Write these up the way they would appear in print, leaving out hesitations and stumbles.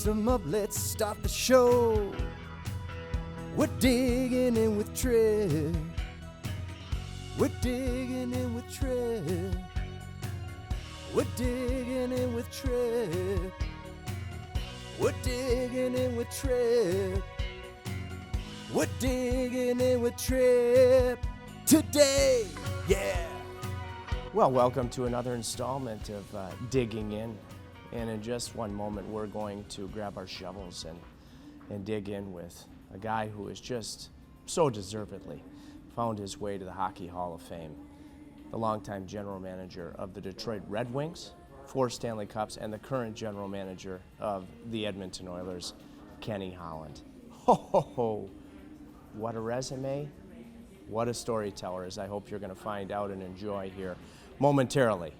'em up, let's start the show. We're digging in with Trip. We're digging in with Trip. We're digging in with Trip. We're digging in with Trip. We're digging in with Trip today, yeah. Well, welcome to another installment of Digging In. And in just one moment, we're going to grab our shovels and dig in with a guy who has just so deservedly found his way to the Hockey Hall of Fame. The longtime general manager of the Detroit Red Wings, 4 Stanley Cups, and the current general manager of the Edmonton Oilers, Kenny Holland. Ho, ho, ho. What a resume. What a storyteller, as I hope you're going to find out and enjoy here momentarily.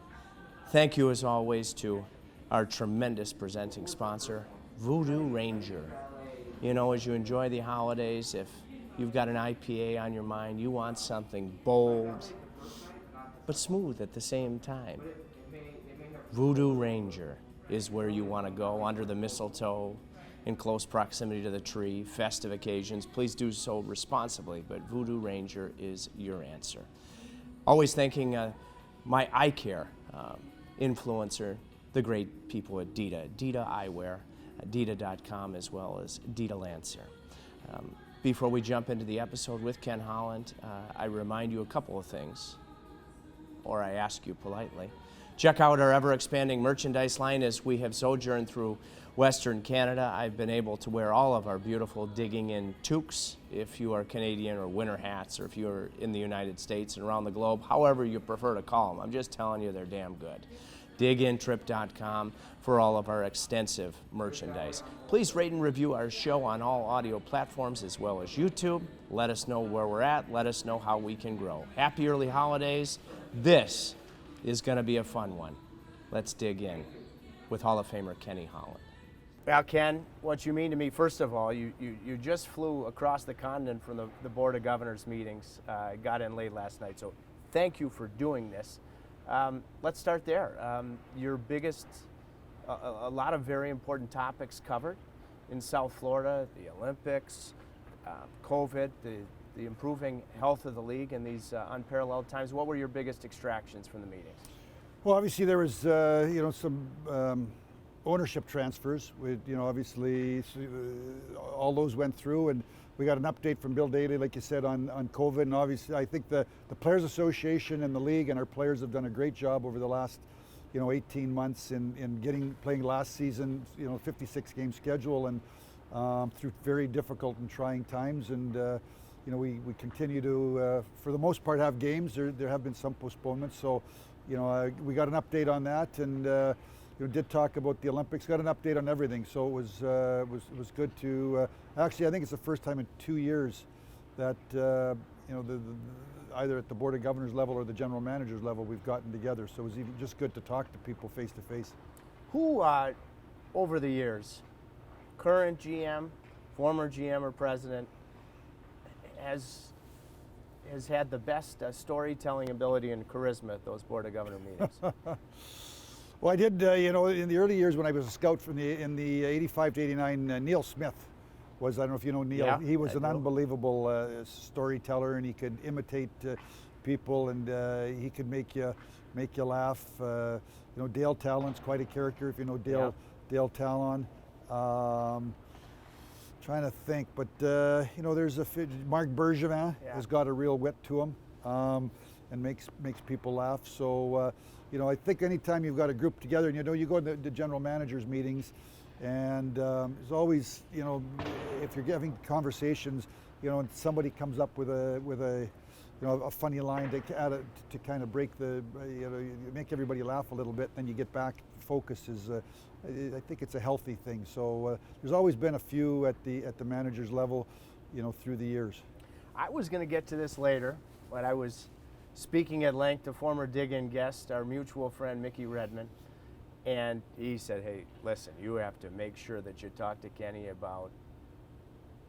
Thank you, as always, to our tremendous presenting sponsor, Voodoo Ranger. You know, as you enjoy the holidays, if you've got an IPA on your mind, you want something bold, but smooth at the same time. Voodoo Ranger is where you want to go, under the mistletoe, in close proximity to the tree, festive occasions. Please do so responsibly, but Voodoo Ranger is your answer. Always thanking my eye care influencer, the great people at Dita Eyewear, Dita.com, as well as Dita Lancer. Before we jump into the episode with Ken Holland, I remind you a couple of things, or I ask you politely. Check out our ever-expanding merchandise line. As we have sojourned through Western Canada, I've been able to wear all of our beautiful Digging In toques, if you are Canadian, or winter hats, or if you're in the United States and around the globe, however you prefer to call them. I'm just telling you, they're damn good. digintrip.com for all of our extensive merchandise. Please rate and review our show on all audio platforms as well as YouTube. Let us know where we're at. Let us know how we can grow. Happy early holidays. This is going to be a fun one. Let's dig in with Hall of Famer Kenny Holland. Well, Ken, what you mean to me, first of all, you just flew across the continent from the Board of Governors meetings, got in late last night, so thank you for doing this. Let's start there. Your biggest, a lot of very important topics covered in South Florida, the Olympics, COVID, the improving health of the league in these unparalleled times. What were your biggest extractions from the meetings? Well, obviously there was, some ownership transfers. Obviously all those went through, and we got an update from Bill Daly, like you said, on COVID. And obviously, I think the Players Association and the league and our players have done a great job over the last, 18 months in playing last season, 56 game schedule, and through very difficult and trying times. And we continue to, for the most part, have games. There have been some postponements. So, we got an update on that, and did talk about the Olympics. Got an update on everything. So it was good to. Actually, I think it's the first time in 2 years that either at the Board of Governors level or the General Managers level we've gotten together. So it was even just good to talk to people face to face. Who, over the years, current GM, former GM or president, has had the best storytelling ability and charisma at those Board of Governor meetings? Well, I did, in the early years when I was a scout in the 85 to 89, Neil Smith was, I don't know if you know Neil, yeah, he was an unbelievable storyteller, and he could imitate people, and he could make you laugh. Dale Talon's quite a character, if you know Dale Talon. Trying to think, but there's Marc Bergevin has got a real wit to him, and makes people laugh. So I think anytime you've got a group together, and you go to the general managers meetings, and there's always if you're having conversations, and somebody comes up with a funny line to kind of break make everybody laugh a little bit, then you get back. Focus is. I think it's a healthy thing. So there's always been a few at the managers level, through the years. I was going to get to this later, but I was speaking at length to former Dig-In guest, our mutual friend Mickey Redmond, and he said, "Hey, listen, you have to make sure that you talk to Kenny about."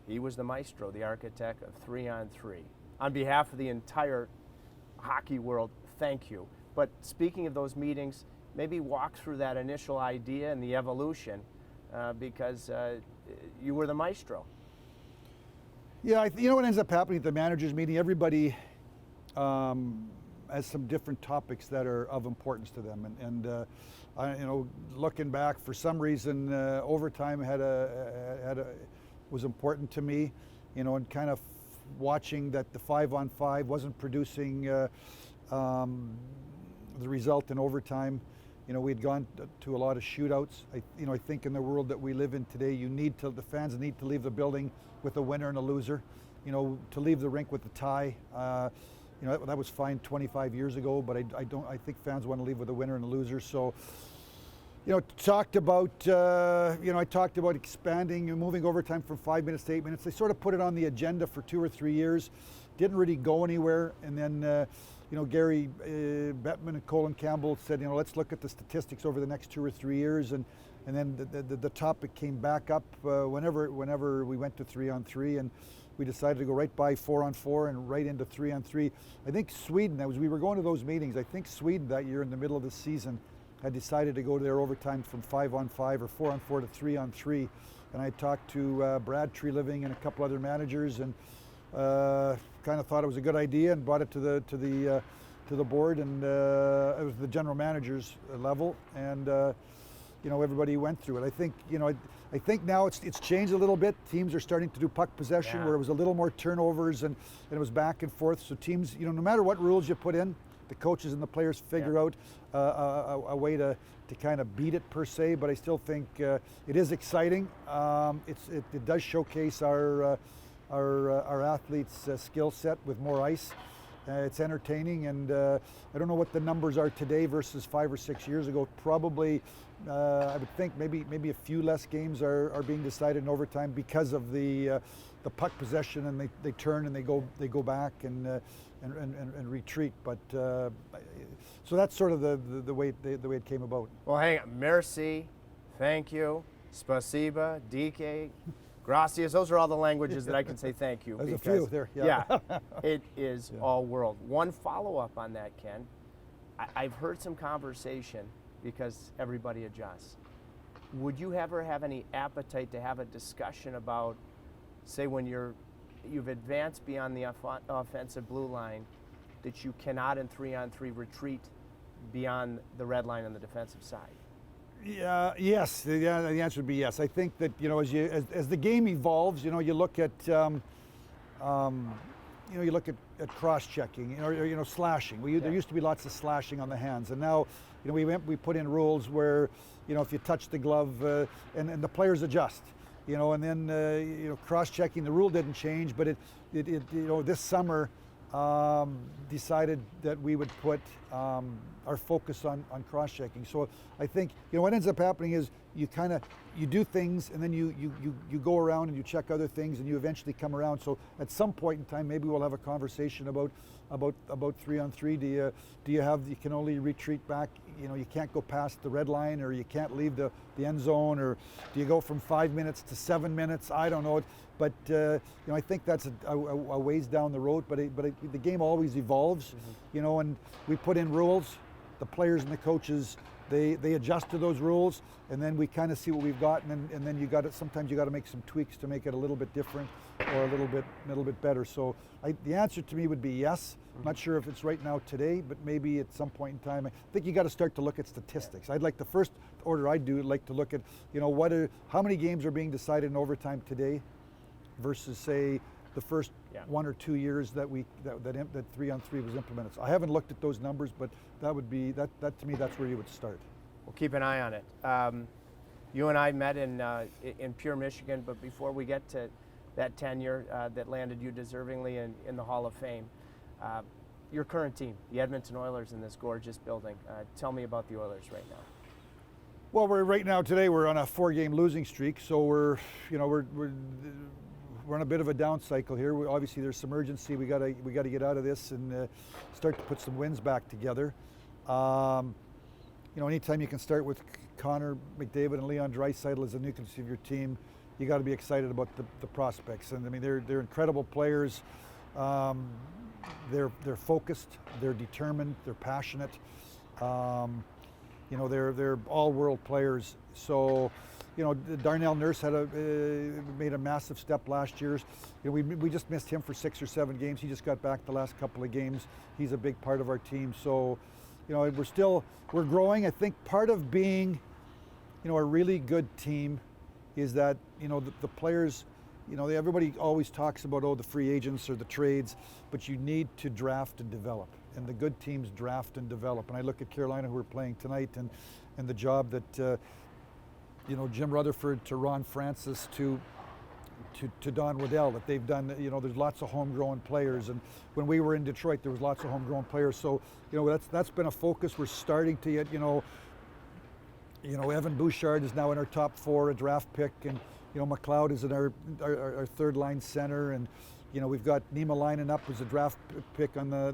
He was the maestro, the architect of 3-on-3. On behalf of the entire hockey world, thank you. But speaking of those meetings, maybe walk through that initial idea and the evolution because you were the maestro. Yeah, you know what ends up happening at the managers meeting? Everybody has some different topics that are of importance to them, and looking back, for some reason, overtime was important to me, and kind of watching that the 5-on-5 wasn't producing the result in overtime. We'd gone to a lot of shootouts. I think in the world that we live in today, the fans need to leave the building with a winner and a loser. To leave the rink with a tie. That was fine 25 years ago, but I think fans want to leave with a winner and a loser. So, I talked about expanding and moving overtime from 5 minutes to 8 minutes. They sort of put it on the agenda for 2 or 3 years, didn't really go anywhere. And then, Gary Bettman and Colin Campbell said, let's look at the statistics over the next 2 or 3 years. And then the topic came back up whenever we went to 3-on-3, and we decided to go right by 4-on-4 and right into 3-on-3. I think Sweden, we were going to those meetings, I think Sweden that year in the middle of the season had decided to go to their overtime from 5-on-5 or 4-on-4 to 3-on-3. And I talked to Brad Treliving and a couple other managers, and kind of thought it was a good idea and brought it to the board, and it was the general manager's level, and everybody went through it. I think now it's changed a little bit. Teams are starting to do puck possession, where it was a little more turnovers and it was back and forth. So teams, no matter what rules you put in, the coaches and the players figure out a way to kind of beat it per se. But I still think it is exciting. It does showcase our athletes' skill set with more ice. It's entertaining, and I don't know what the numbers are today versus 5 or 6 years ago. Probably, I would think maybe a few less games are being decided in overtime because of the puck possession, and they turn and they go back and retreat. But so that's sort of the way it came about. Well, hang on. Merci, thank you, spasiba, DK. Gracias, those are all the languages that I can say thank you. There's a few there, yeah. It is all world. One follow-up on that, Ken. I've heard some conversation, because everybody adjusts. Would you ever have any appetite to have a discussion about, say, when you've advanced beyond the offensive blue line, that you cannot in 3-on-3 retreat beyond the red line on the defensive side? Yeah. Yes. The answer would be yes. I think that as the game evolves, you look at cross-checking, or slashing. There used to be lots of slashing on the hands, and now we put in rules where if you touch the glove, and the players adjust. And then cross-checking. The rule didn't change, but it this summer decided that we would put our focus on cross-checking. So I think what ends up happening is you do things, and then you go around and you check other things, and you eventually come around. So at some point in time, maybe we'll have a conversation about 3-on-3. You can only retreat back. You can't go past the red line, or you can't leave the end zone, or do you go from 5 minutes to 7 minutes? I don't know. But I think that's a ways down the road. But the game always evolves, and we put in rules. The players and the coaches, they adjust to those rules, and then we kind of see what we've got, and then sometimes you got to make some tweaks to make it a little bit different or a little bit better. So the answer to me would be yes. I'm not sure if it's right now today, but maybe at some point in time. I think you got to start to look at statistics. I'd like the first order I'd like to look at how many games are being decided in overtime today versus, say, the first 1 or 2 years that 3-on-3 was implemented. So I haven't looked at those numbers, but that to me, that's where you would start. We'll keep an eye on it. You and I met in Pure, Michigan, but before we get to that tenure that landed you deservingly in the Hall of Fame, your current team, the Edmonton Oilers, in this gorgeous building. Tell me about the Oilers right now. Well, right now today we're on a 4-game losing streak, so we're on a bit of a down cycle here. Obviously, there's some urgency. We got to get out of this and start to put some wins back together. Anytime you can start with Connor McDavid and Leon Draisaitl as the nucleus of your team, you got to be excited about the prospects. And I mean, they're incredible players. They're focused. They're determined. They're passionate. They're all world players. So, Darnell Nurse made a massive step last year. We just missed him for 6 or 7 games. He just got back the last couple of games. He's a big part of our team. So, we're growing. I think part of being, a really good team is that, the players, everybody always talks about, the free agents or the trades, but you need to draft and develop. And the good teams draft and develop. And I look at Carolina, who are playing tonight, and the job that, Jim Rutherford to Ron Francis to Don Waddell that they've done. There's lots of homegrown players, and when we were in Detroit, there was lots of homegrown players. So, that's been a focus. We're starting to get, Evan Bouchard is now in our top 4, a draft pick, and McLeod is in our third line center, and we've got Nima lining up as a draft pick on the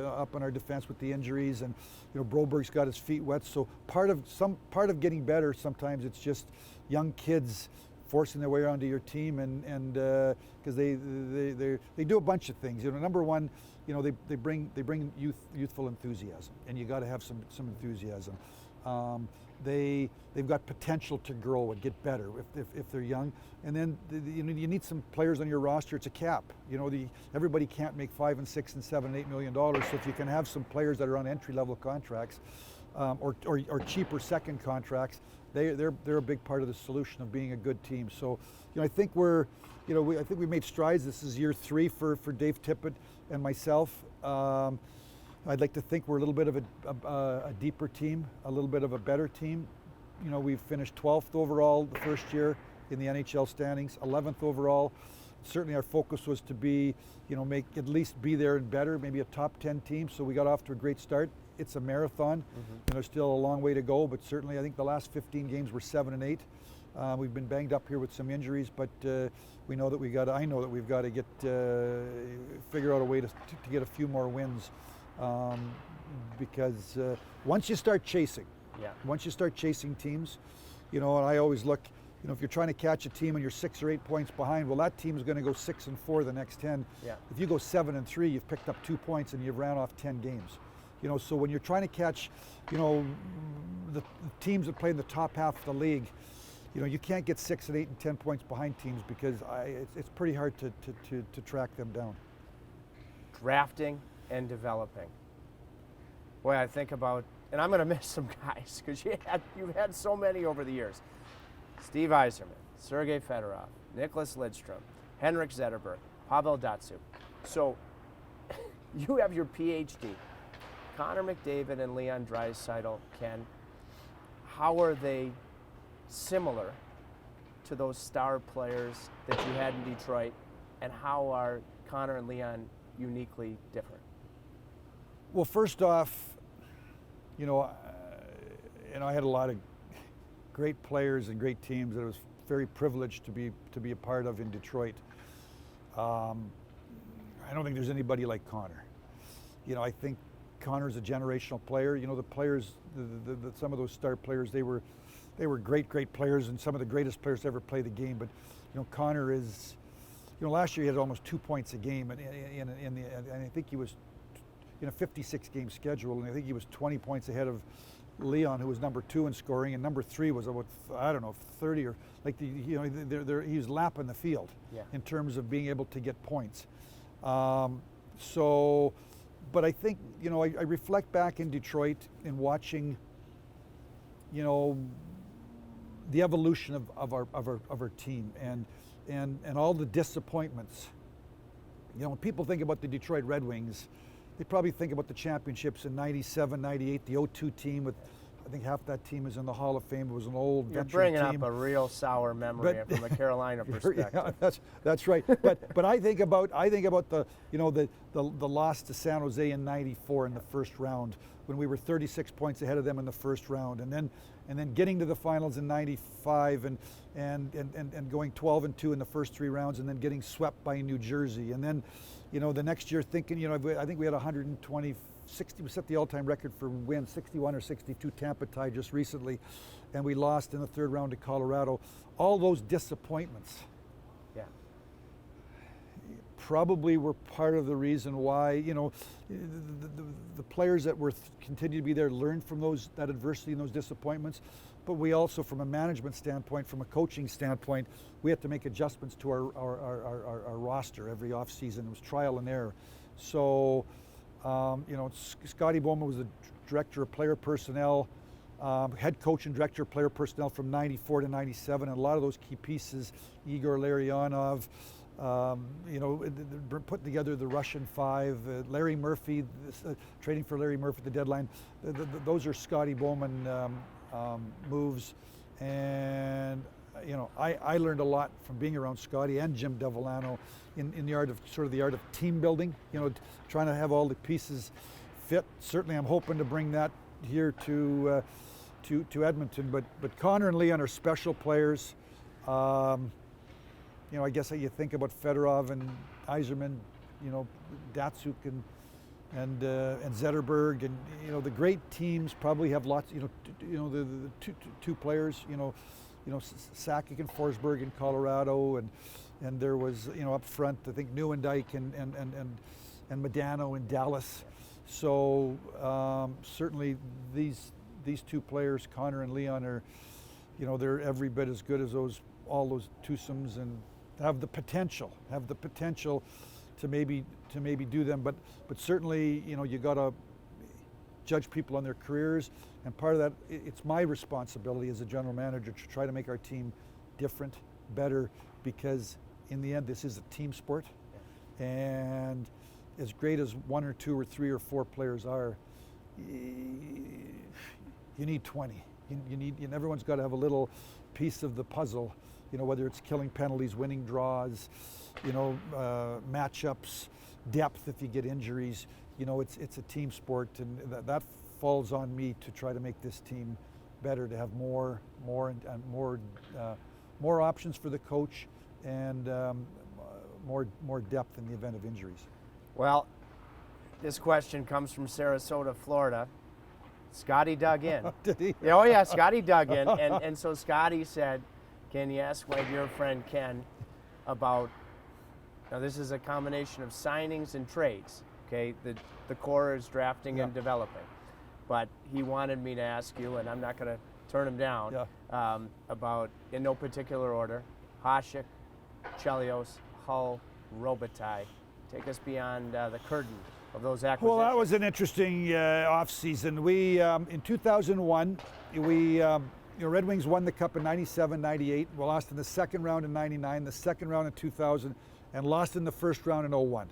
up on our defense with the injuries, and Broberg's got his feet wet. So part of getting better, sometimes it's just young kids forcing their way onto your team, and because they do a bunch of things. Number one, they bring youthful enthusiasm, and you got to have some enthusiasm. They've got potential to grow and get better if they're young, and then you need some players on your roster. It's a cap. Everybody can't make $5 and $6 and $7 and $8 million. So if you can have some players that are on entry-level contracts, or cheaper second contracts, they're a big part of the solution of being a good team. So I think I think we made strides. This is year 3 for Dave Tippett and myself. I'd like to think we're a little bit of a deeper team, a little bit of a better team. We've finished 12th overall the first year in the NHL standings, 11th overall. Certainly our focus was to be, at least be there and better, maybe a top 10 team. So we got off to a great start. It's a marathon, and there's still a long way to go, but certainly I think the last 15 games were 7 and 8. We've been banged up here with some injuries, but I know that we've got to figure out a way to get a few more wins. Because once you start chasing teams, and I always look, if you're trying to catch a team and you're 6 or 8 points behind, well, that team is going to go 6 and 4 the next 10. Yeah. If you go 7 and 3, you've picked up 2 points and you've ran off 10 games. So when you're trying to catch, the teams that play in the top half of the league, you can't get 6 and 8 and 10 points behind teams because it's pretty hard to track them down. Drafting and developing. Boy, I think about, and I'm going to miss some guys because you've had so many over the years. Steve Yzerman, Sergei Fedorov, Nicholas Lidstrom, Henrik Zetterberg, Pavel Datsyuk. So you have your PhD. Connor McDavid and Leon Draisaitl, Ken, how are they similar to those star players that you had in Detroit, and how are Connor and Leon uniquely different? Well, first off, I had a lot of great players and great teams that I was very privileged to be a part of in Detroit. I don't think there's anybody like Connor. I think Connor's a generational player. The players, some of those star players, they were great players and some of the greatest players to ever play the game. But Connor is, last year he had almost 2 points a game, and I think he was in a 56-game schedule, and I think he was 20 points ahead of Leon, who was number 2 in scoring, and number 3 was about 30 or he was lapping the field in terms of being able to get points. But I think I reflect back in Detroit and watching the evolution of our team and all the disappointments. When people think about the Detroit Red Wings, they probably think about the championships in 97, 98, the 02 team with, I think half that team is in the Hall of Fame. It was an old veteran team. You're bringing up a real sour memory from a Carolina perspective. Yeah, that's right. But I think about the loss to San Jose in '94 in the first round when we were 36 points ahead of them in the first round, and then getting to the finals in '95 and going 12-2 in the first 3 rounds, and then getting swept by New Jersey, and then the next year thinking I think we had 60, we set the all-time record for wins, 61 or 62. Tampa tied just recently, and we lost in the 3rd round to Colorado. All those disappointments, probably were part of the reason why the players that were continue to be there learned from that adversity and those disappointments. but we also, from a management standpoint, from a coaching standpoint, we had to make adjustments to our roster every off season. It was trial and error. So, Scotty Bowman was the director of player personnel, head coach and director of player personnel from 94 to 97, and a lot of those key pieces, Igor Larionov, putting together the Russian Five, Larry Murphy, trading for Larry Murphy at the deadline. Those are Scotty Bowman moves, and I learned a lot from being around Scotty and Jim Devellano in the art of team building. Trying to have all the pieces fit. Certainly, I'm hoping to bring that here to Edmonton. But Connor and Leon are special players. I guess you think about Fedorov and Yzerman, Datsuk and Zetterberg, and the great teams probably have lots. The two players. Sakic and Forsberg in Colorado, and there was up front I think Nieuwendyk and Modano in Dallas. So certainly these two players, Connor and Leon, are they're every bit as good as all those twosomes, and have the potential to maybe do them, but certainly you got to judge people on their careers, and part of that, it's my responsibility as a general manager to try to make our team different, better, because in the end this is a team sport. And as great as one or two or three or four players are, you need 20. And everyone's got to have a little piece of the puzzle, whether it's killing penalties, winning draws, matchups, depth if you get injuries. It's a team sport, and that falls on me to try to make this team better, to have more options for the coach, and more depth in the event of injuries. Well, this question comes from Sarasota, Florida. Scotty dug in. Did he? Oh yeah, Scotty dug in, and so Scotty said, "Can you ask my dear friend Ken about?" Now this is a combination of signings and trades. Okay, the core is drafting and developing, but he wanted me to ask you, and I'm not going to turn him down, about, in no particular order, Hasek, Chelios, Hull, Robitaille. Take us beyond the curtain of those acquisitions. Well, that was an interesting off-season. We, in 2001, Red Wings won the Cup in 97, 98. We lost in the second round in 99, the second round in 2000, and lost in the first round in 01.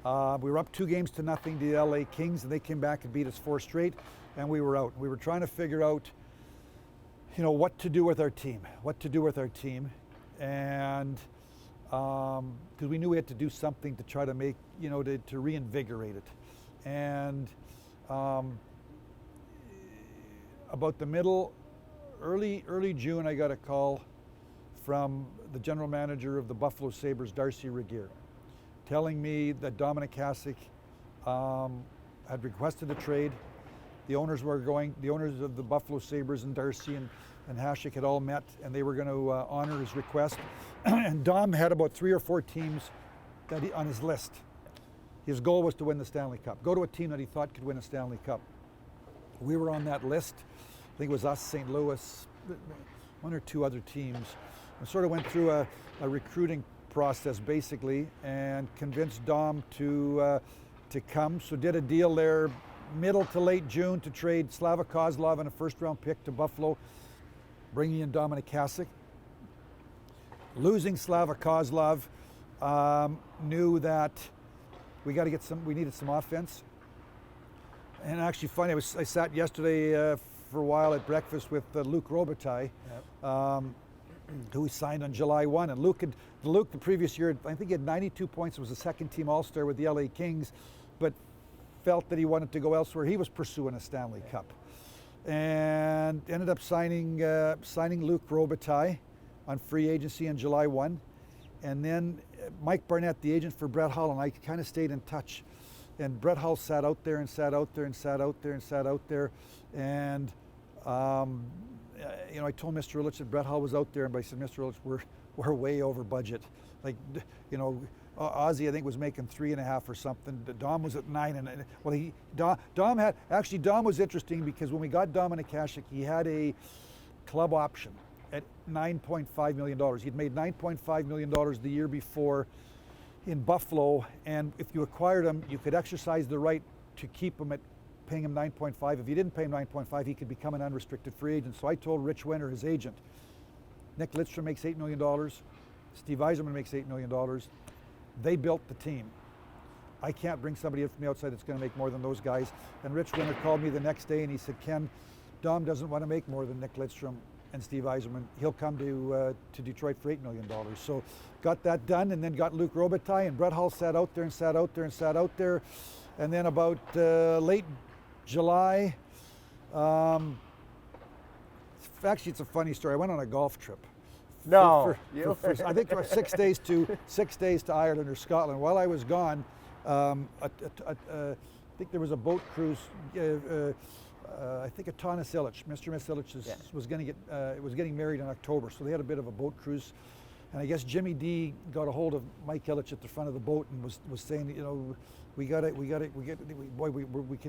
We were up 2-0 to the LA Kings, and they came back and beat us 4 straight, and we were out. We were trying to figure out, what to do with our team, and because we knew we had to do something to try to make, to reinvigorate it. And about the early June, I got a call from the general manager of the Buffalo Sabres, Darcy Regier, telling me that Dominic Hasek had requested a trade. The owners of the Buffalo Sabres and Darcy and Hasek had all met, and they were going to honor his request. And Dom had about 3 or 4 teams on his list. His goal was to win the Stanley Cup, go to a team that he thought could win a Stanley Cup. We were on that list. I think it was us, St. Louis, 1 or 2 other teams. And sort of went through a recruiting process basically, and convinced Dom to come. So did a deal there middle to late June to trade Slava Kozlov and a first-round pick to Buffalo, bringing in Dominic Hasek. Losing Slava Kozlov, knew that we needed some offense. And actually funny, I sat yesterday for a while at breakfast with Luc Robitaille, who we signed on July 1. And Luc the previous year, I think he had 92 points, was a second-team All-Star with the LA Kings, but felt that he wanted to go elsewhere. He was pursuing a Stanley Cup. And ended up signing Luc Robitaille on free agency on July 1. And then Mike Barnett, the agent for Brett Hull, and I kind of stayed in touch. And Brett Hull sat out there and sat out there and sat out there and sat out there. And, I told Mr. Ilitch that Brett Hull was out there, and I said, Mr. Ilitch, we're way over budget. Like, Ozzy, I think, was making 3.5 or something. Dom was at 9, and Dom was interesting because when we got Dominic Hasek, he had club option at $9.5 million. He'd made $9.5 million the year before in Buffalo, and if you acquired him, you could exercise the right to keep him at paying him 9.5. If you didn't pay him 9.5, he could become an unrestricted free agent. So I told Rich Winter, his agent, Nick Lidstrom makes $8 million, Steve Yzerman makes $8 million. They built the team. I can't bring somebody in from the outside that's going to make more than those guys. And Rich Winter called me the next day and he said, Ken, Dom doesn't want to make more than Nick Lidstrom and Steve Yzerman. He'll come to Detroit for $8 million. So got that done, and then got Luc Robitaille, and Brett Hull sat out there and sat out there and sat out there. And then about late July, actually it's a funny story. I went on a golf trip. No, I think it was 6 days to Ireland or Scotland. While I was gone, I think there was a boat cruise. I think Atanas Illich, Mr. and Miss Illich was getting married in October, so they had a bit of a boat cruise. And I guess Jimmy D got a hold of Mike Illich at the front of the boat and was saying, you know, we could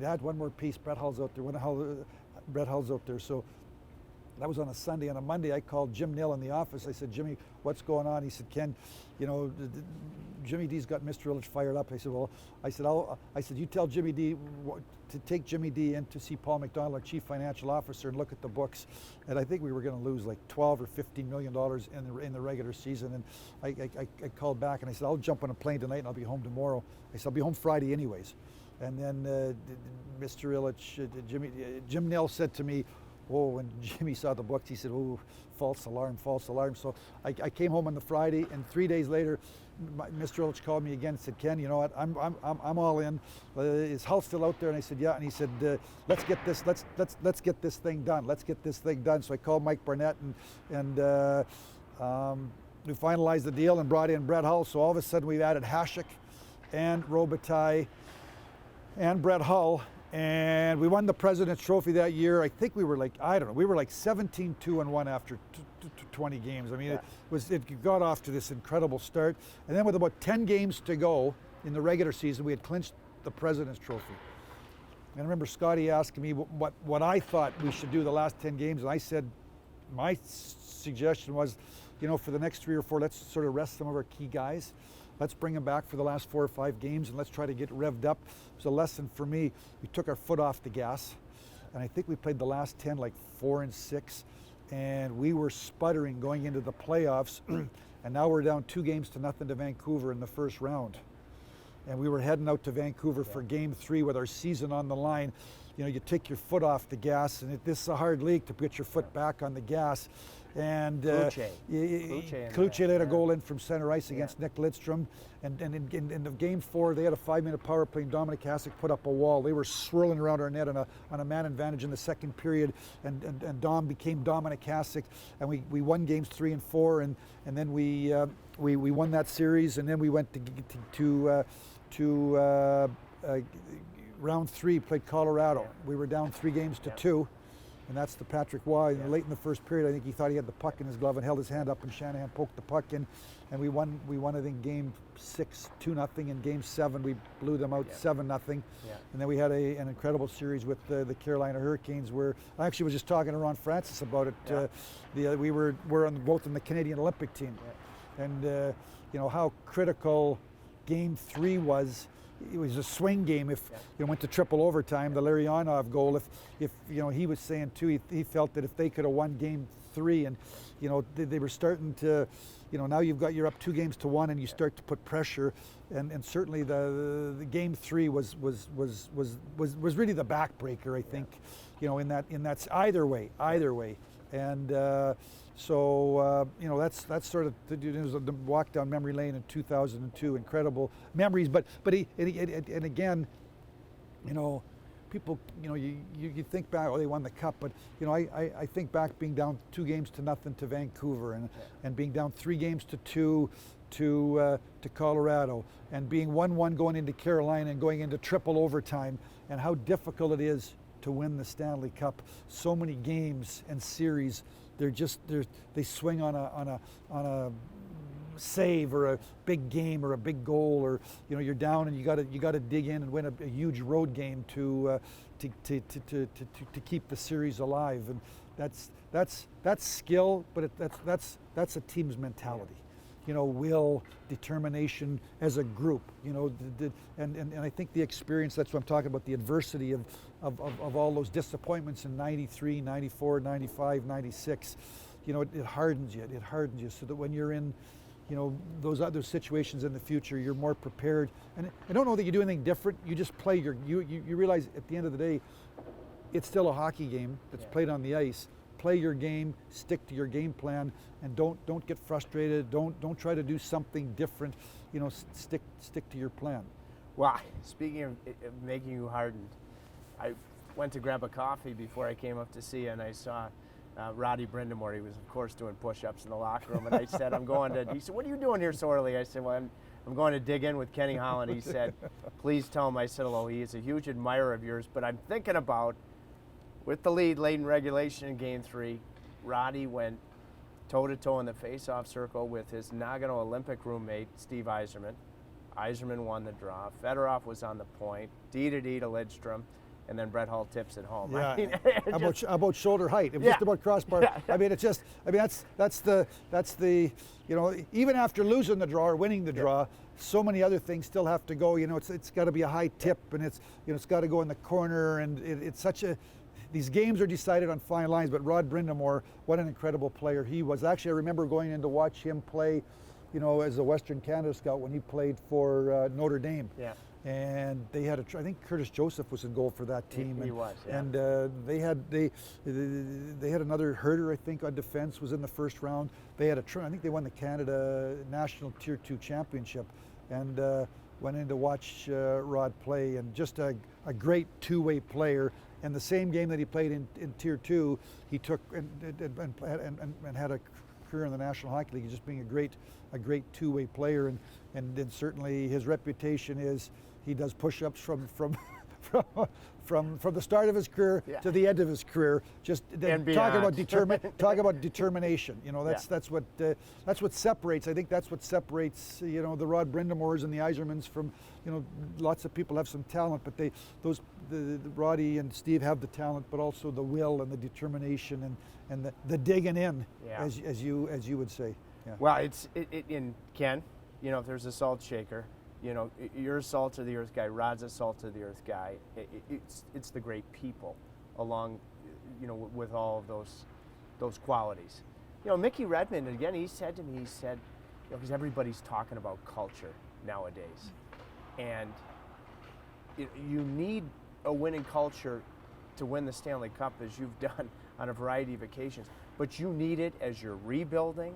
add one more piece. Brett Hull's out there. Brett Hull's out there. So that was on a Sunday. On a Monday, I called Jim Nill in the office. I said, Jimmy, what's going on? He said, Ken, you know, Jimmy D's got Mr. Illich fired up. I said, well, I said, you tell Jimmy D to take Jimmy D in to see Paul McDonald, our chief financial officer, and look at the books. And I think we were going to lose like $12 or $15 million in the regular season. And I called back and I said, I'll jump on a plane tonight and I'll be home tomorrow. I said, I'll be home Friday anyways. And then Mr. Illich, Jim Nill said to me, oh, when Jimmy saw the books, he said, oh, false alarm, false alarm. So I came home on the Friday, and 3 days later, Mr. Illich called me again and said, Ken, you know what, I'm all in. Is Hull still out there? And I said, yeah. And he said, let's get this thing done. Let's get this thing done. So I called Mike Barnett, and we finalized the deal and brought in Brett Hull. So all of a sudden we've added Hasek and Robitaille and Brett Hull. And we won the President's Trophy that year. I think we were like, I don't know, we were like 17-2-1 after 20 games. I mean, it got off to this incredible start. And then with about 10 games to go in the regular season, we had clinched the President's Trophy. And I remember Scotty asking me what I thought we should do the last 10 games. And I said, my suggestion was, you know, for the next 3 or 4, let's sort of rest some of our key guys. Let's bring them back for the last 4 or 5 games and let's try to get revved up. It was a lesson for me. We took our foot off the gas, and I think we played the last 10 like 4-6, and we were sputtering going into the playoffs. And now we're down 2-0 to Vancouver in the first round. And we were heading out to Vancouver for Game 3 with our season on the line. You know, you take your foot off the gas, and this is a hard league to put your foot back on the gas. And Kluche let a goal in from center ice against Nick Lidstrom. And in the Game 4, they had a 5-minute power play, and Dominic Hasek put up a wall. They were swirling around our net on a man advantage in the second period, and Dom became Dominic Hasek, and we won Games 3 and 4, and then we won that series, and then we went to round 3, played Colorado. We were down 3-2. And that's the Patrick Waugh. And late in the first period, I think he thought he had the puck in his glove and held his hand up, and Shanahan poked the puck in, and we won. I think Game 6 2-0. In Game 7, we blew them out 7-0. And then we had an incredible series with the Carolina Hurricanes, where I actually was just talking to Ron Francis about it. We're both in the Canadian Olympic team, and you know how critical Game 3 was. It was a swing game if you went to triple overtime. The Larionov goal, if you know, he was saying too, he felt that if they could have won Game 3, and you know they were starting to, you know, now you're up 2-1 and you start to put pressure, and certainly the Game 3 was really the backbreaker, I think, you know, in that either way, and. So you know, that's sort of the walk down memory lane in 2002. Incredible memories, but and again, you know, people, you know, you think back, oh, they won the cup, but you know, I think back being down 2-0 to Vancouver, and being down 3-2 to Colorado, and being 1-1 going into Carolina and going into triple overtime, and how difficult it is to win the Stanley Cup. So many games and series. They swing on a save or a big game or a big goal, or you know, you're down and you got to dig in and win a huge road game to keep the series alive. And That's skill, but that's a team's mentality. You know, will, determination as a group. You know, and I think the experience. That's what I'm talking about. The adversity of all those disappointments in '93, '94, '95, '96. You know, it hardens you. It hardens you so that when you're in, you know, those other situations in the future, you're more prepared. And I don't know that you do anything different. You just play you realize at the end of the day, it's still a hockey game that's played on the ice. Play your game, stick to your game plan, and don't get frustrated. Don't try to do something different. You know, stick to your plan. Well, speaking of making you hardened, I went to grab a coffee before I came up to see you, and I saw Roddy Brindamore. He was, of course, doing push-ups in the locker room, and I said, he said, what are you doing here so early? I said, well, I'm going to dig in with Kenny Holland. He said, please tell him I said hello. He is a huge admirer of yours, but I'm thinking about, with the lead late in regulation in Game 3, Roddy went toe-to-toe in the face-off circle with his Nagano Olympic roommate, Steve Yzerman. Yzerman won the draw. Fedorov was on the point, D-to-D to Lidstrom, and then Brett Hull tips it home. Yeah. I mean, about shoulder height. It was just about crossbar. Yeah. I mean, that's the you know, even after losing the draw or winning the draw, so many other things still have to go. You know, it's got to be a high tip, and it's got to go in the corner, and it's such a. These games are decided on fine lines, but Rod Brindamore, what an incredible player he was. Actually, I remember going in to watch him play, you know, as a Western Canada scout when he played for Notre Dame. Yeah. And they had I think Curtis Joseph was in goal for that team. He was, yeah. And they had another Herder, I think, on defense, was in the first round. They had I think they won the Canada National Tier 2 Championship, and went in to watch Rod play, and just a great two-way player. And the same game that he played in Tier 2, he took and had a career in the National Hockey League, just being a great two-way player, and then certainly his reputation is he does push-ups from the start of his career to the end of his career. Just talk about determination. You know, that's what separates. I think that's what separates, you know, the Rod Brindamores and the Yzermans from, you know, lots of people have some talent, but the Roddy and Steve have the talent, but also the will and the determination and the digging in, as you would say. Yeah. Well, it's in Ken, you know, if there's a salt shaker, you know, you're a salt of the earth guy, Rod's a salt of the earth guy. It's the great people along, you know, with all of those qualities. You know, Mickey Redmond, again, he said to me, you know, because everybody's talking about culture nowadays, and you need a winning culture to win the Stanley Cup, as you've done on a variety of occasions, but you need it as you're rebuilding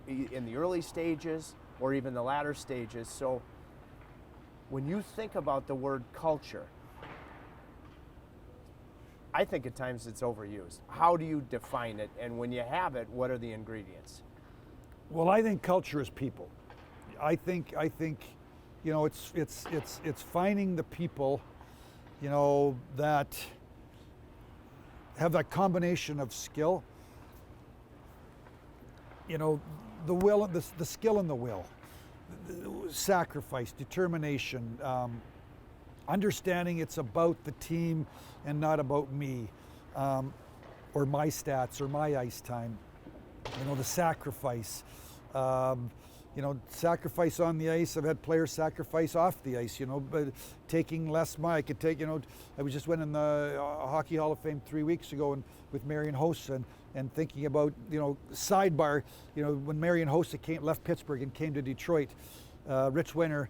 in the early stages or even the latter stages. So when you think about the word culture, I think at times it's overused. How do you define it? And when you have it, what are the ingredients? Well, I think culture is people. I think you know, it's finding the people, you know, that have that combination of skill, you know, the will, the skill and the will, sacrifice, determination, understanding it's about the team and not about me, or my stats or my ice time. You know, the sacrifice. You know, sacrifice on the ice. I've had players sacrifice off the ice, you know, but taking less money. I could take, you know, I just went in the Hockey Hall of Fame 3 weeks ago and with Marian Hossa and thinking about, you know, sidebar, you know, when Marian Hossa left Pittsburgh and came to Detroit, Rich Winter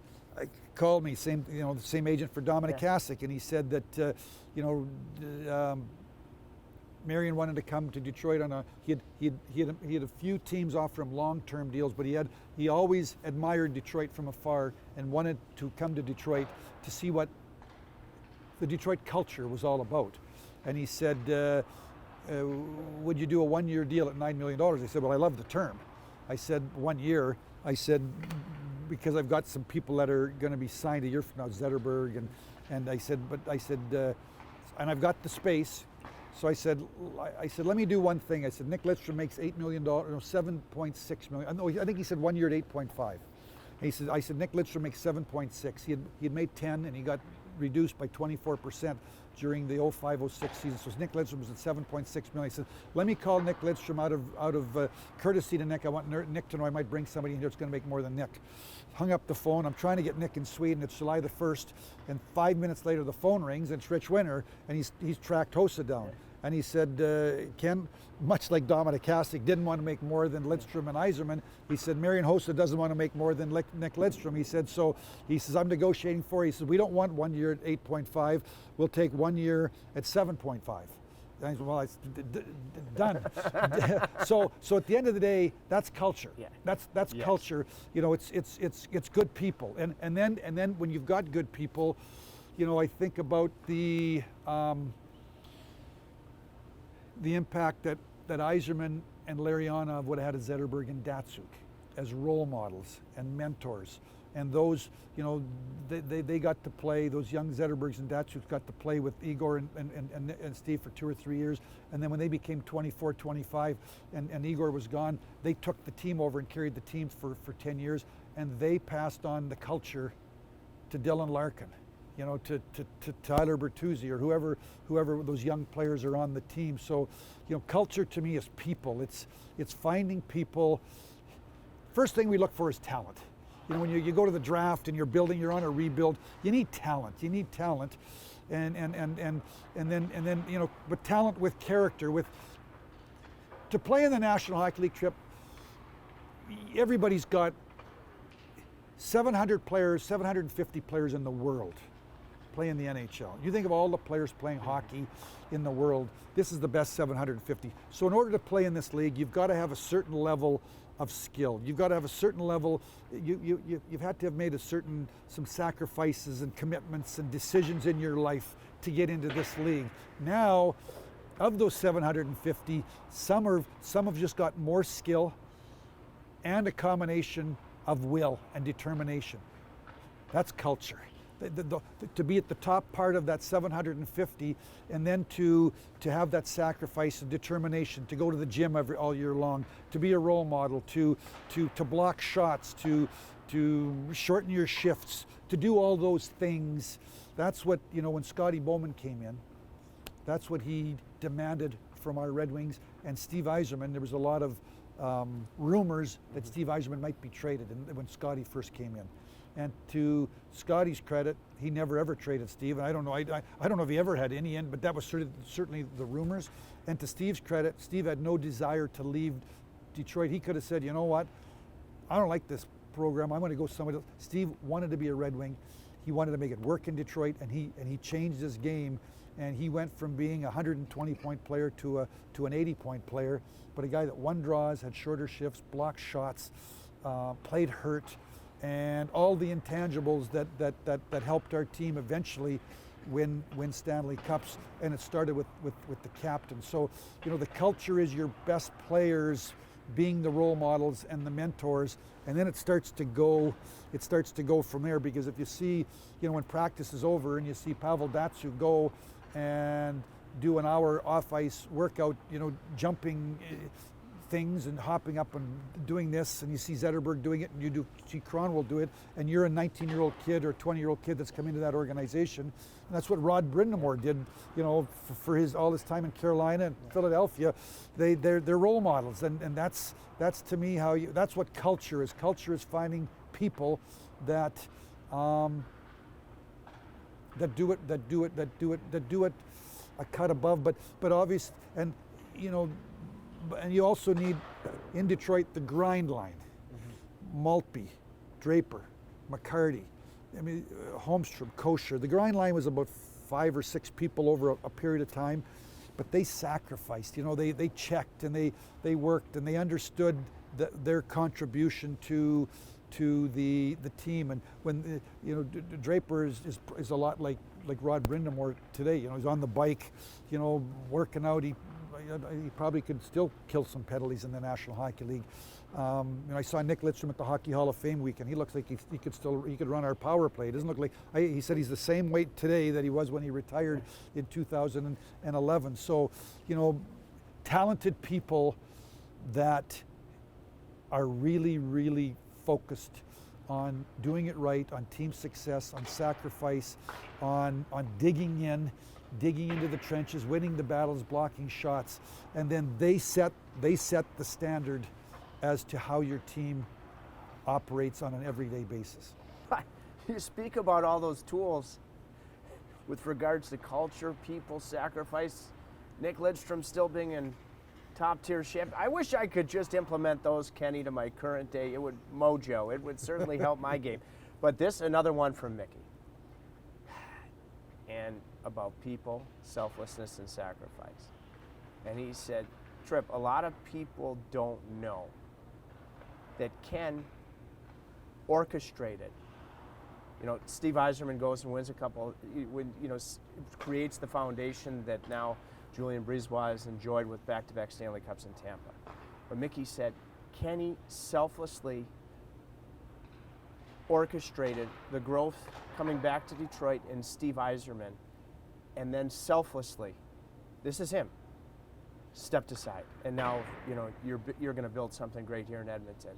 called me, the same agent for Dominic Hasek, and he said that, you know, Marian wanted to come to Detroit on he had a few teams offer him long-term deals, but he always admired Detroit from afar and wanted to come to Detroit to see what the Detroit culture was all about. And he said, would you do a one-year deal at $9 million? I said, well, I love the term. I said, 1 year. I said, because I've got some people that are going to be signed a year from now, Zetterberg, and I said, and I've got the space. So I said, let me do one thing. I said, Nick Lidstrom makes $8 million, no, $7.6 million. No, I think he said 1 year at 8.5. I said, Nick Lidstrom makes 7.6. He had made 10, and he got reduced by 24% during the 05-06 season. So Nick Lidstrom was at 7.6 million. He said, let me call Nick Lidstrom out of courtesy to Nick. I want Nick to know I might bring somebody in here that's going to make more than Nick. Hung up the phone. I'm trying to get Nick in Sweden. It's July the 1st. And 5 minutes later, the phone rings, and it's Rich Winter, and he's tracked Hossa down. And he said, Ken, much like Dominic Hasek, didn't want to make more than Lidstrom and Yzerman. He said, Marian Hossa doesn't want to make more than Nick Lidstrom. He said, I'm negotiating for you. He said, we don't want 1 year at 8.5. We'll take 1 year at 7.5. And I said, well, it's done. So at the end of the day, that's culture. Yeah. That's Yes. culture. You know, it's good people. And then when you've got good people, you know, I think about the impact that Yzerman and Larionov would have had at Zetterberg and Datsuk as role models and mentors. And those, you know, they got to play, those young Zetterbergs and Datsuks got to play with Igor and Steve for 2 or 3 years. And then when they became 24, 25 and Igor was gone, they took the team over and carried the team for 10 years. And they passed on the culture to Dylan Larkin, you know, to Tyler Bertuzzi or whoever those young players are on the team. So, you know, culture to me is people. It's finding people. First thing we look for is talent. You know, when you go to the draft and you're on a rebuild, you need talent. And then you know, but talent with character, to play in the National Hockey League trip, everybody's got 700 players, 750 players in the world play in the NHL. You think of all the players playing hockey in the world, this is the best 750. So in order to play in this league, you've got to have a certain level of skill. You've got to have a certain level, you've had to have made some sacrifices and commitments and decisions in your life to get into this league. Now, of those 750, some have just got more skill and a combination of will and determination. That's culture. To be at the top part of that 750, and then to have that sacrifice and determination, to go to the gym all year long, to be a role model, to block shots, to shorten your shifts, to do all those things. That's what, you know, when Scotty Bowman came in, that's what he demanded from our Red Wings. And Steve Yzerman, there was a lot of rumors that Steve Yzerman might be traded when Scotty first came in. And to Scotty's credit, he never ever traded Steve. And I don't know if he ever had any end, but that was certainly the rumors. And to Steve's credit, Steve had no desire to leave Detroit. He could have said, you know what, I don't like this program. I'm going to go somewhere else. Steve wanted to be a Red Wing. He wanted to make it work in Detroit, and he changed his game. And he went from being a 120-point player to an 80-point player, but a guy that won draws, had shorter shifts, blocked shots, played hurt, and all the intangibles that helped our team eventually win Stanley Cups. And it started with the captain. So, you know, the culture is your best players being the role models and the mentors, and then it starts to go from there. Because if you see, you know, when practice is over and you see Pavel Datsuk go and do an hour off-ice workout, you know, jumping things and hopping up and doing this, and you see Zetterberg doing it, and you see Cronwell do it, and you're a 19-year-old kid or a 20-year-old kid that's come into that organization. And that's what Rod Brindamore did, you know, for all his time in Carolina and Philadelphia. They're role models, and that's to me that's what culture is. Culture is finding people that do it a cut above, but obvious, and you know. And you also need, in Detroit, the grind line. Maltby, Draper, McCarty, I mean, Holmstrom, Kosher. The grind line was about 5 or 6 people over a period of time, but they sacrificed. You know, they checked and they worked and they understood their contribution to the team. And when you know, Draper is a lot like Rod Brindamore today. You know, he's on the bike, you know, working out. He probably could still kill some penalties in the National Hockey League. You know, I saw Nick Lidstrom at the Hockey Hall of Fame weekend. He looks like he could run our power play. It doesn't look like, he said he's the same weight today that he was when he retired in 2011. So, you know, talented people that are really, really focused on doing it right, on team success, on sacrifice, on digging into the trenches, winning the battles, blocking shots, and then they set the standard as to how your team operates on an everyday basis. You speak about all those tools with regards to culture, people, sacrifice, Nick Lidstrom still being in top tier shape. I wish I could just implement those, Kenny, to my current day. It would mojo. It would certainly help my game. But this, another one from Mickey. And about people, selflessness, and sacrifice. And he said, Tripp, a lot of people don't know that Ken orchestrated. You know, Steve Yzerman goes and wins a couple, creates the foundation that now Julien Brisebois has enjoyed with back-to-back Stanley Cups in Tampa. But Mickey said, Kenny selflessly orchestrated the growth coming back to Detroit in Steve Yzerman, and then selflessly, this is him, stepped aside. And now, you're going to build something great here in Edmonton.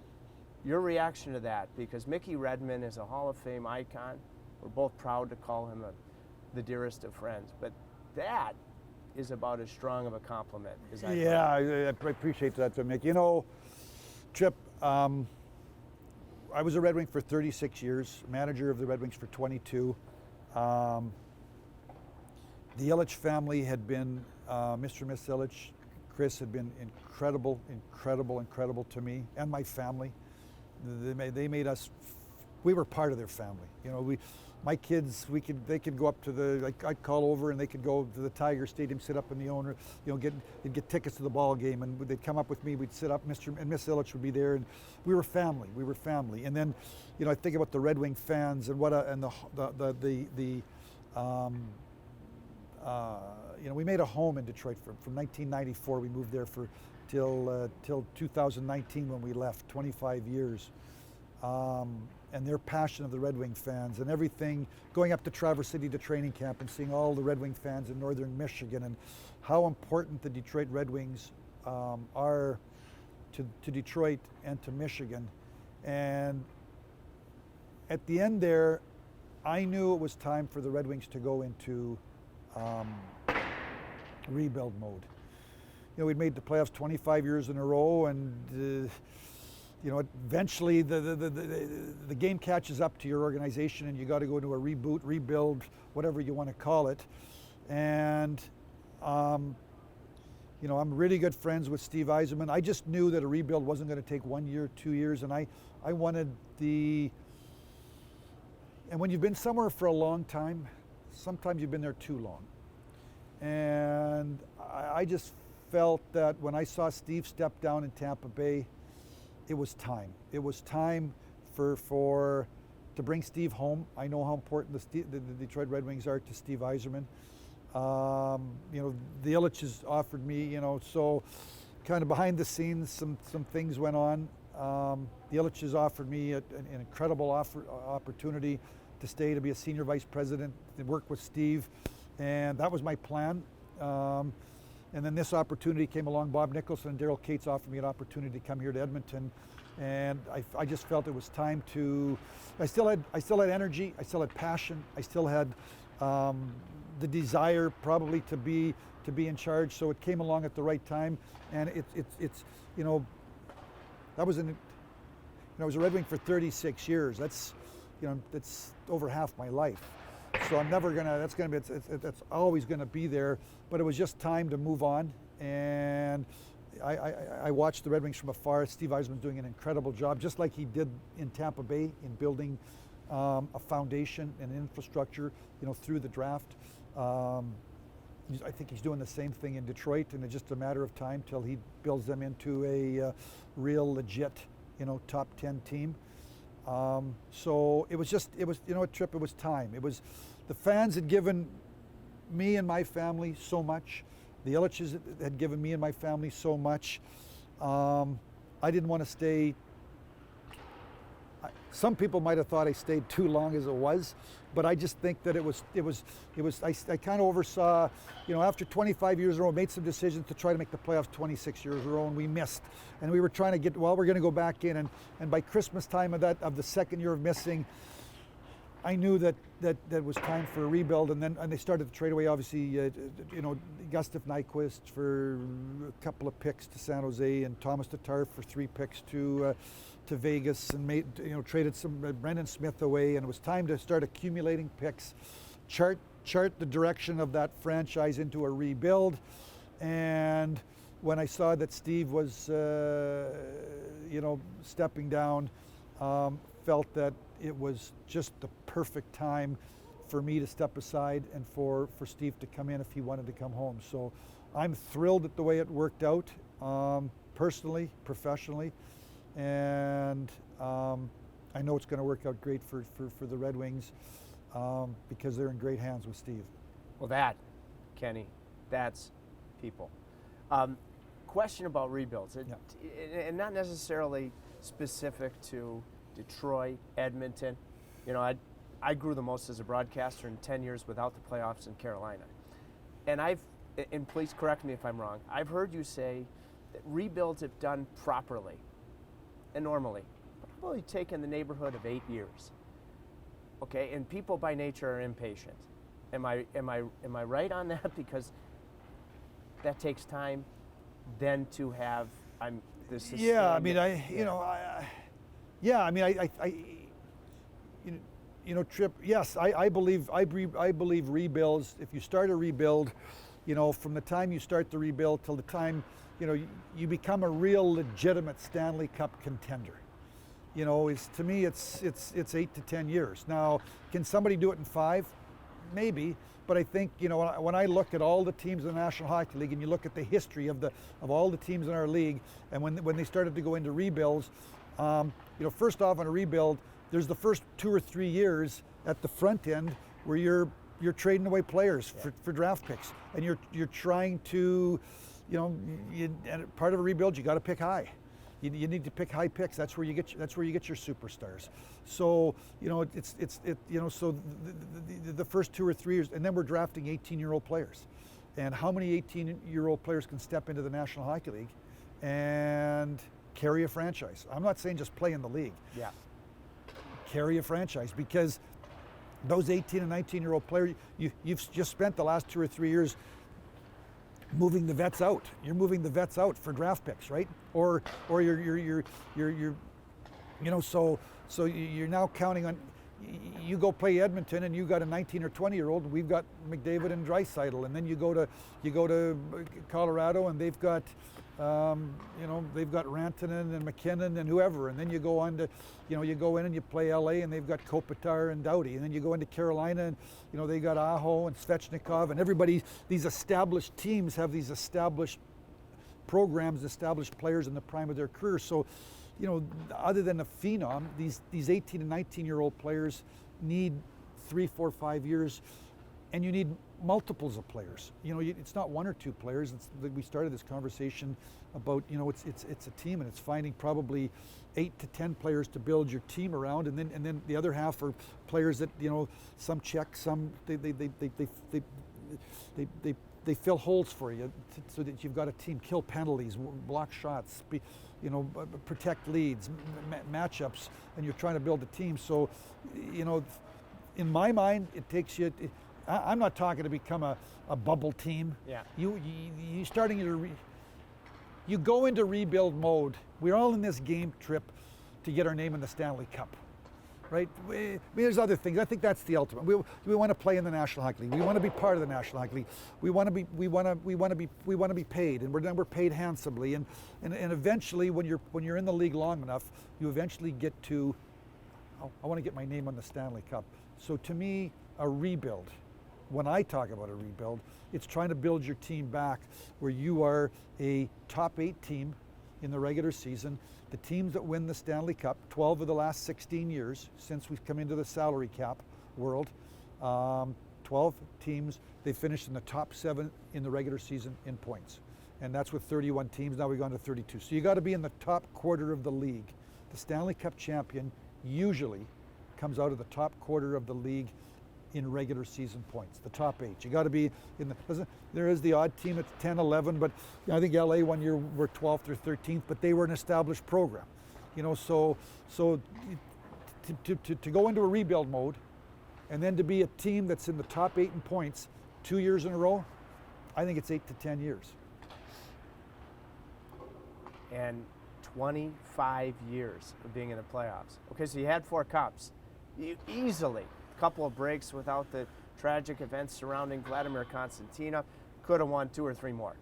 Your reaction to that, because Mickey Redmond is a Hall of Fame icon. We're both proud to call him the dearest of friends, but that is about as strong of a compliment as I can. I appreciate that, Mick. You know, Tripp, I was a Red Wing for 36 years, manager of the Red Wings for 22. The Ilitch family had been, Mr. and Miss Ilitch, Chris had been incredible to me and my family. They made us, we were part of their family. You know, my kids, they could go up to I'd call over and they could go to the Tiger Stadium, sit up in the owner, they'd get tickets to the ball game, and they'd come up with me, we'd sit up, Mr. and Miss Ilitch would be there, and we were family. And then, I think about the Red Wing fans and we made a home in Detroit from 1994. We moved there till 2019 when we left, 25 years. And their passion of the Red Wing fans and everything, going up to Traverse City to training camp and seeing all the Red Wing fans in northern Michigan, and how important the Detroit Red Wings are to Detroit and to Michigan. And at the end there, I knew it was time for the Red Wings to go into rebuild mode. We'd made the playoffs 25 years in a row, and eventually the game catches up to your organization, and you got to go into a reboot, rebuild, whatever you want to call it. And I'm really good friends with Steve Yzerman. I just knew that a rebuild wasn't going to take 1 year, 2 years, and I wanted and when you've been somewhere for a long time, sometimes you've been there too long. And I just felt that when I saw Steve step down in Tampa Bay, it was time. It was time to bring Steve home. I know how important the Detroit Red Wings are to Steve Yzerman. The Ilitches offered me, so kind of behind the scenes, some things went on. The Ilitches offered me an incredible opportunity to stay, to be a senior vice president, to work with Steve, and that was my plan. And then this opportunity came along. Bob Nicholson and Daryl Cates offered me an opportunity to come here to Edmonton, and I just felt it was time to. I still had energy, I still had passion, I still had the desire probably to be in charge. So it came along at the right time, and it's I was a Red Wing for 36 years. That's over half my life. So I'm never gonna. That's always gonna be there. But it was just time to move on, and I watched the Red Wings from afar. Steve Yzerman's doing an incredible job, just like he did in Tampa Bay, in building a foundation and infrastructure, through the draft. I think he's doing the same thing in Detroit, and it's just a matter of time till he builds them into a real legit, top 10 team. So it was Tripp, it was time. It was, the fans had given me and my family so much. The Ilitches had given me and my family so much. I didn't want to stay some people might have thought I stayed too long as it was, but I just think that I kind of oversaw, after 25 years in a row, made some decisions to try to make the playoffs 26 years in a row, and we missed. And we were trying to we're going to go back in, and by Christmas time of the second year of missing, I knew that was time for a rebuild, and they started to trade away, obviously, Gustav Nyquist for a couple of picks to San Jose, and Thomas Tatar for 3 picks to Vegas, and traded some Brendan Smith away, and it was time to start accumulating picks, chart the direction of that franchise into a rebuild. And when I saw that Steve was, stepping down, felt that it was just the perfect time for me to step aside and for Steve to come in if he wanted to come home. So I'm thrilled at the way it worked out, personally, professionally, and I know it's going to work out great for the Red Wings because they're in great hands with Steve. Well, that, Kenny, that's people. Question about rebuilds, and not necessarily specific to Detroit, Edmonton. I grew the most as a broadcaster in 10 years without the playoffs in Carolina. And please correct me if I'm wrong, I've heard you say that rebuilds, if done properly and normally, probably take in the neighborhood of 8 years. Okay, and people by nature are impatient. Am I right on that? Because that takes time then to have this. Yeah, I mean, Trip. Yes, I believe rebuilds. If you start a rebuild, from the time you start the rebuild till the time, you become a real legitimate Stanley Cup contender. To me, it's 8 to 10 years. Now, can somebody do it in 5? Maybe. But I think, when I look at all the teams in the National Hockey League, and you look at the history of all the teams in our league, and when they started to go into rebuilds, first off on a rebuild, there's the first 2 or 3 years at the front end where you're trading away players for draft picks, and you're trying to, and part of a rebuild, you got to pick high. You need to pick high picks. That's where you get your superstars. So so the first 2 or 3 years, and then we're drafting 18-year-old players, and how many 18-year-old players can step into the National Hockey League and carry a franchise? I'm not saying just play in the league. Yeah. Carry a franchise, because those 18 and 19-year-old players, you've just spent the last 2 or 3 years moving the vets out. You're moving the vets out for draft picks, right? Or you're so you're now counting on, you go play Edmonton and you got a 19 or 20-year-old, and we've got McDavid and Draisaitl, and then you go to Colorado and they've got Rantanen and McKinnon and whoever, and then you go on to, you go in and you play LA and they've got Kopitar and Doughty, and then you go into Carolina and, they got Aho and Svechnikov, and everybody, these established teams have these established programs, established players in the prime of their career. So, other than a phenom, these 18 and 19-year-old players need 3, 4, 5 years, and you need multiples of players. It's not 1 or 2 players. We started this conversation about, it's a team, and it's finding probably 8 to 10 players to build your team around, and then the other half are players that, some check, some they fill holes for you so that you've got a team, kill penalties, block shots, protect leads, matchups, and you're trying to build a team. So, in my mind, it takes you. I'm not talking to become a bubble team. Yeah. You starting to you go into rebuild mode. We're all in this game, Trip, to get our name in the Stanley Cup, right? There's other things. I think that's the ultimate. We want to play in the National Hockey League. We want to be part of the National Hockey League. We want to be paid, and we're paid handsomely. And eventually, when you're in the league long enough, you eventually get to, I want to get my name on the Stanley Cup. So to me, a rebuild. When I talk about a rebuild, it's trying to build your team back where you are a top 8 team in the regular season. The teams that win the Stanley Cup, 12 of the last 16 years since we've come into the salary cap world, 12 teams, they finished in the top 7 in the regular season in points. And that's with 31 teams. Now we've gone to 32. So you got to be in the top quarter of the league. The Stanley Cup champion usually comes out of the top quarter of the league in regular season points, the top 8. You got to be in the, there is the odd team at 10, 11, but I think LA one year were 12th or 13th, but they were an established program. So to go into a rebuild mode and then to be a team that's in the top 8 in points 2 years in a row, I think it's 8 to 10 years. And 25 years of being in the playoffs. Okay, so you had 4 cups. You easily, a couple of breaks without the tragic events surrounding Vladimir Constantina, could have won 2 or 3 more.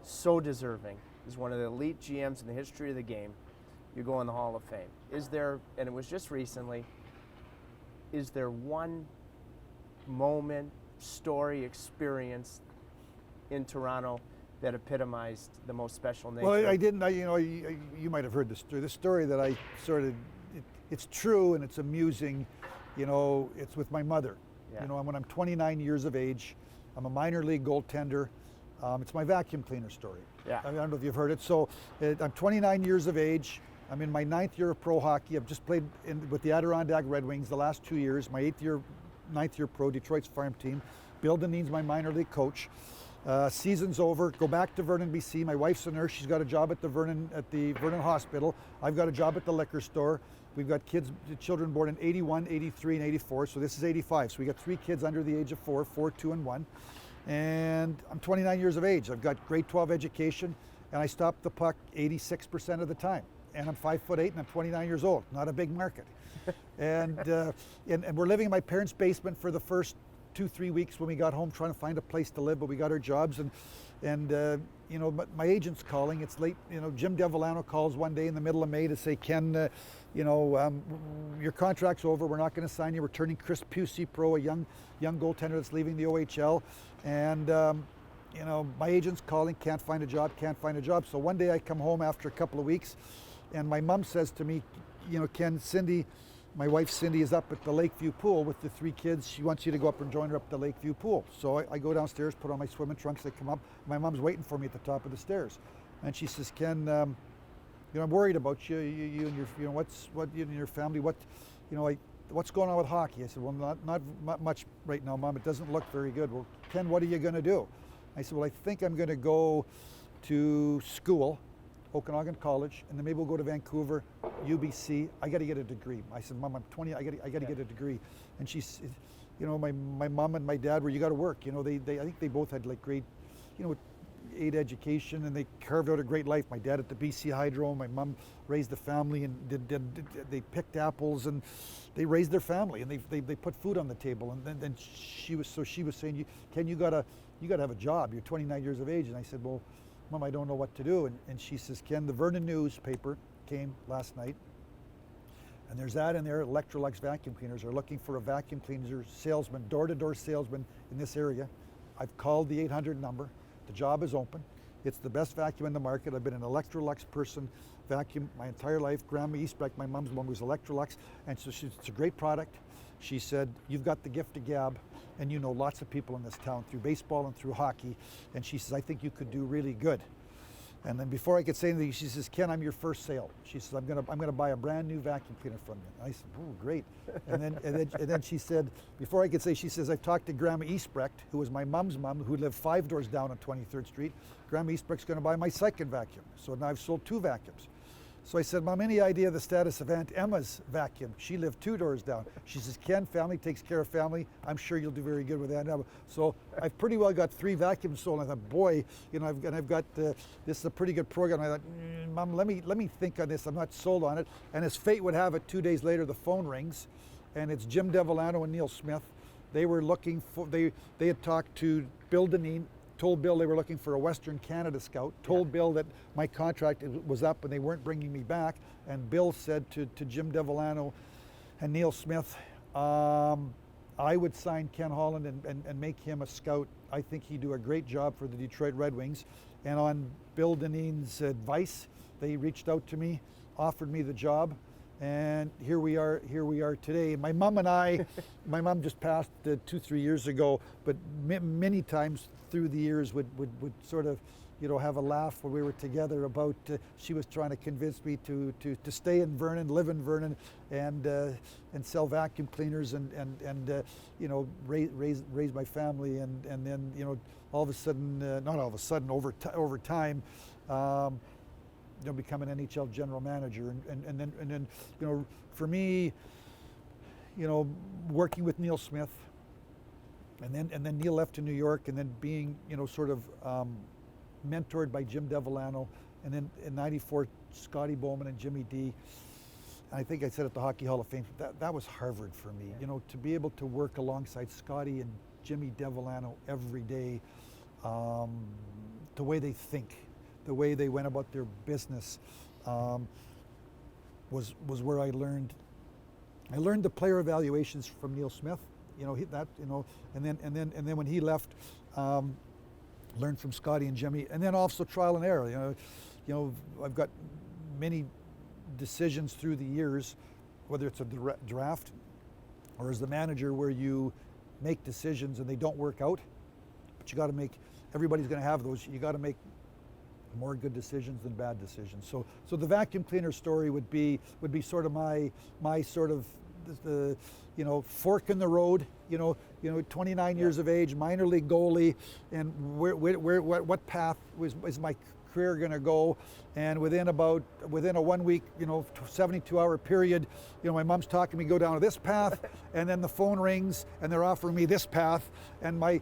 So deserving. He's one of the elite GMs in the history of the game. You go in the Hall of Fame. Is there, and it was just recently, is there one moment, story, experience in Toronto that epitomized the most special nature? Well, I didn't. You might have heard this story. The story that I sort of, it's true and it's amusing. It's with my mother. Yeah. When I'm 29 years of age, I'm a minor league goaltender. It's my vacuum cleaner story. Yeah. I don't know if you've heard it. So I'm 29 years of age. I'm in my 9th year of pro hockey. I've just played with the Adirondack Red Wings the last 2 years. My 9th year pro, Detroit's farm team. Bill Dineen's my minor league coach. Season's over. Go back to Vernon, BC. My wife's a nurse. She's got a job at the Vernon Hospital. I've got a job at the liquor store. We've got children born in 81, 83, and 84. So this is 85. So we got 3 kids under the age of 4, 2, and 1. And I'm 29 years of age. I've got grade 12 education, and I stop the puck 86% of the time. And I'm 5'8", and I'm 29 years old. Not a big market. And we're living in my parents' basement for the first 2-3 weeks when we got home, trying to find a place to live, but we got our jobs, and my agent's calling. It's late. Jim DeVillano calls one day in the middle of May to say, Ken, your contract's over. We're not going to sign you. We're turning Chris Pusey pro, a young goaltender that's leaving the OHL, and my agent's calling. Can't find a job. So one day I come home after a couple of weeks, and my mom says to me, Ken, Cindy, my wife Cindy, is up at the Lakeview pool with the 3 kids. She wants you to go up and join her up at the Lakeview pool. So I go downstairs, put on my swimming trunks, I come up. My mom's waiting for me at the top of the stairs. And she says, Ken, I'm worried about you and your family. What's going on with hockey? I said, well, not much right now, Mom. It doesn't look very good. Well, Ken, what are you going to do? I said, well, I think I'm going to go to school, Okanagan College, and then maybe we'll go to Vancouver, UBC. I got to get a degree. I said, Mom, I'm 20. I got to get a degree. And she said, my mom and my dad were, you got to work. I think they both had like grade, 8 education, and they carved out a great life. My dad at the BC Hydro, my mom raised the family, and they picked apples, and they raised their family, and they put food on the table. And then she was saying, Ken, you gotta have a job. You're 29 years of age. And I said, well, Mom, I don't know what to do. And she says, Ken, the Vernon newspaper came last night, and there's that in there. Electrolux vacuum cleaners are looking for a vacuum cleaner salesman, door-to-door salesman in this area. I've called the 800 number. The job is open. It's the best vacuum in the market. I've been an Electrolux person, vacuum my entire life. Grandma Eastbrecht, my mom's one, was Electrolux, and so it's a great product. She said, you've got the gift of gab, and you know lots of people in this town through baseball and through hockey. And she says, I think you could do really good. And then before I could say anything, she says, Ken, I'm your first sale. She says, I'm gonna buy a brand new vacuum cleaner from you. And I said, oh, great. And then she said, before I could say, she says, I've talked to Grandma Eastbrecht, who was my mom's mom, who lived 5 doors down on 23rd Street. Grandma Eastbrecht's gonna buy my second vacuum. So now I've sold 2 vacuums. So I said, Mom, any idea of the status of Aunt Emma's vacuum? She lived 2 doors down. She says, Ken, family takes care of family. I'm sure you'll do very good with Aunt Emma. So I've pretty well got 3 vacuums sold. And I thought, boy, I've got, this is a pretty good program. I thought, Mom, let me think on this. I'm not sold on it. And as fate would have it, 2 days later, the phone rings, and it's Jim DeVillano and Neil Smith. They were looking for, they had talked to Bill Dineen, told Bill they were looking for a Western Canada scout, told Bill that my contract was up and they weren't bringing me back, and Bill said to Jim DeVillano and Neil Smith, I would sign Ken Holland and make him a scout. I think he'd do a great job for the Detroit Red Wings. And on Bill Dineen's advice, they reached out to me, offered me the job, and here we are today. My mom and I, my mom just passed 2-3 years ago, but many times through the years would sort of have a laugh when we were together about she was trying to convince me to stay in Vernon, live in Vernon, and sell vacuum cleaners and raise my family, and then all of a sudden, not all of a sudden, over time, become an NHL general manager, and then for me, working with Neil Smith, and then Neil left to New York, and then being sort of mentored by Jim Devellano, and then in '94 Scotty Bowman and Jimmy D. And I think I said at the Hockey Hall of Fame, that was Harvard for me. To be able to work alongside Scotty and Jimmy Devellano every day, the way they think, the way they went about their business, was where I learned. I learned the player evaluations from Neil Smith, and then when he left, learned from Scotty and Jimmy, and then also trial and error. I've got many decisions through the years, whether it's a draft or as the manager, where you make decisions and they don't work out, but you got to make. Everybody's going to have those. You got to make more good decisions than bad decisions. So the vacuum cleaner story would be sort of my sort of the fork in the road. 29 years of age, minor league goalie, and what path is my career going to go? And within a 1 week, 72-hour period, my mom's talking to me go down to this path, and then the phone rings and they're offering me this path, and my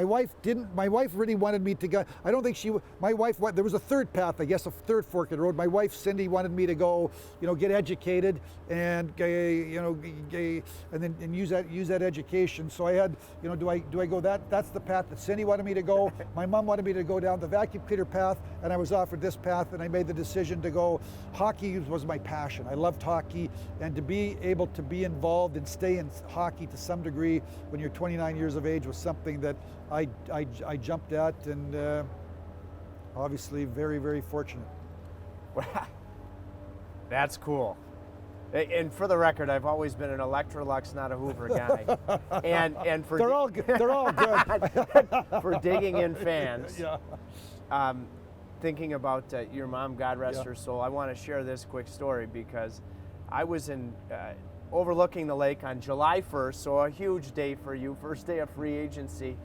wife didn't. My wife really wanted me to go. I don't think my wife. There was a third path, I guess, a third fork in the road. My wife Cindy wanted me to go, get educated and and use that education. So I had, do I go that's the path that Cindy wanted me to go. My mom wanted me to go down the vacuum cleaner path, and I was offered this path, and I made the decision to go. Hockey was my passion. I loved hockey, and to be able to be involved and stay in hockey to some degree when you're 29 years of age was something that I jumped at, and obviously very, very fortunate. Wow, that's cool. And for the record, I've always been an Electrolux, not a Hoover guy. and for they're all good. They're all good. For digging in fans. Yeah. Thinking about your mom, God rest her soul, I want to share this quick story because I was overlooking the lake on July 1st, so a huge day for you, first day of free agency.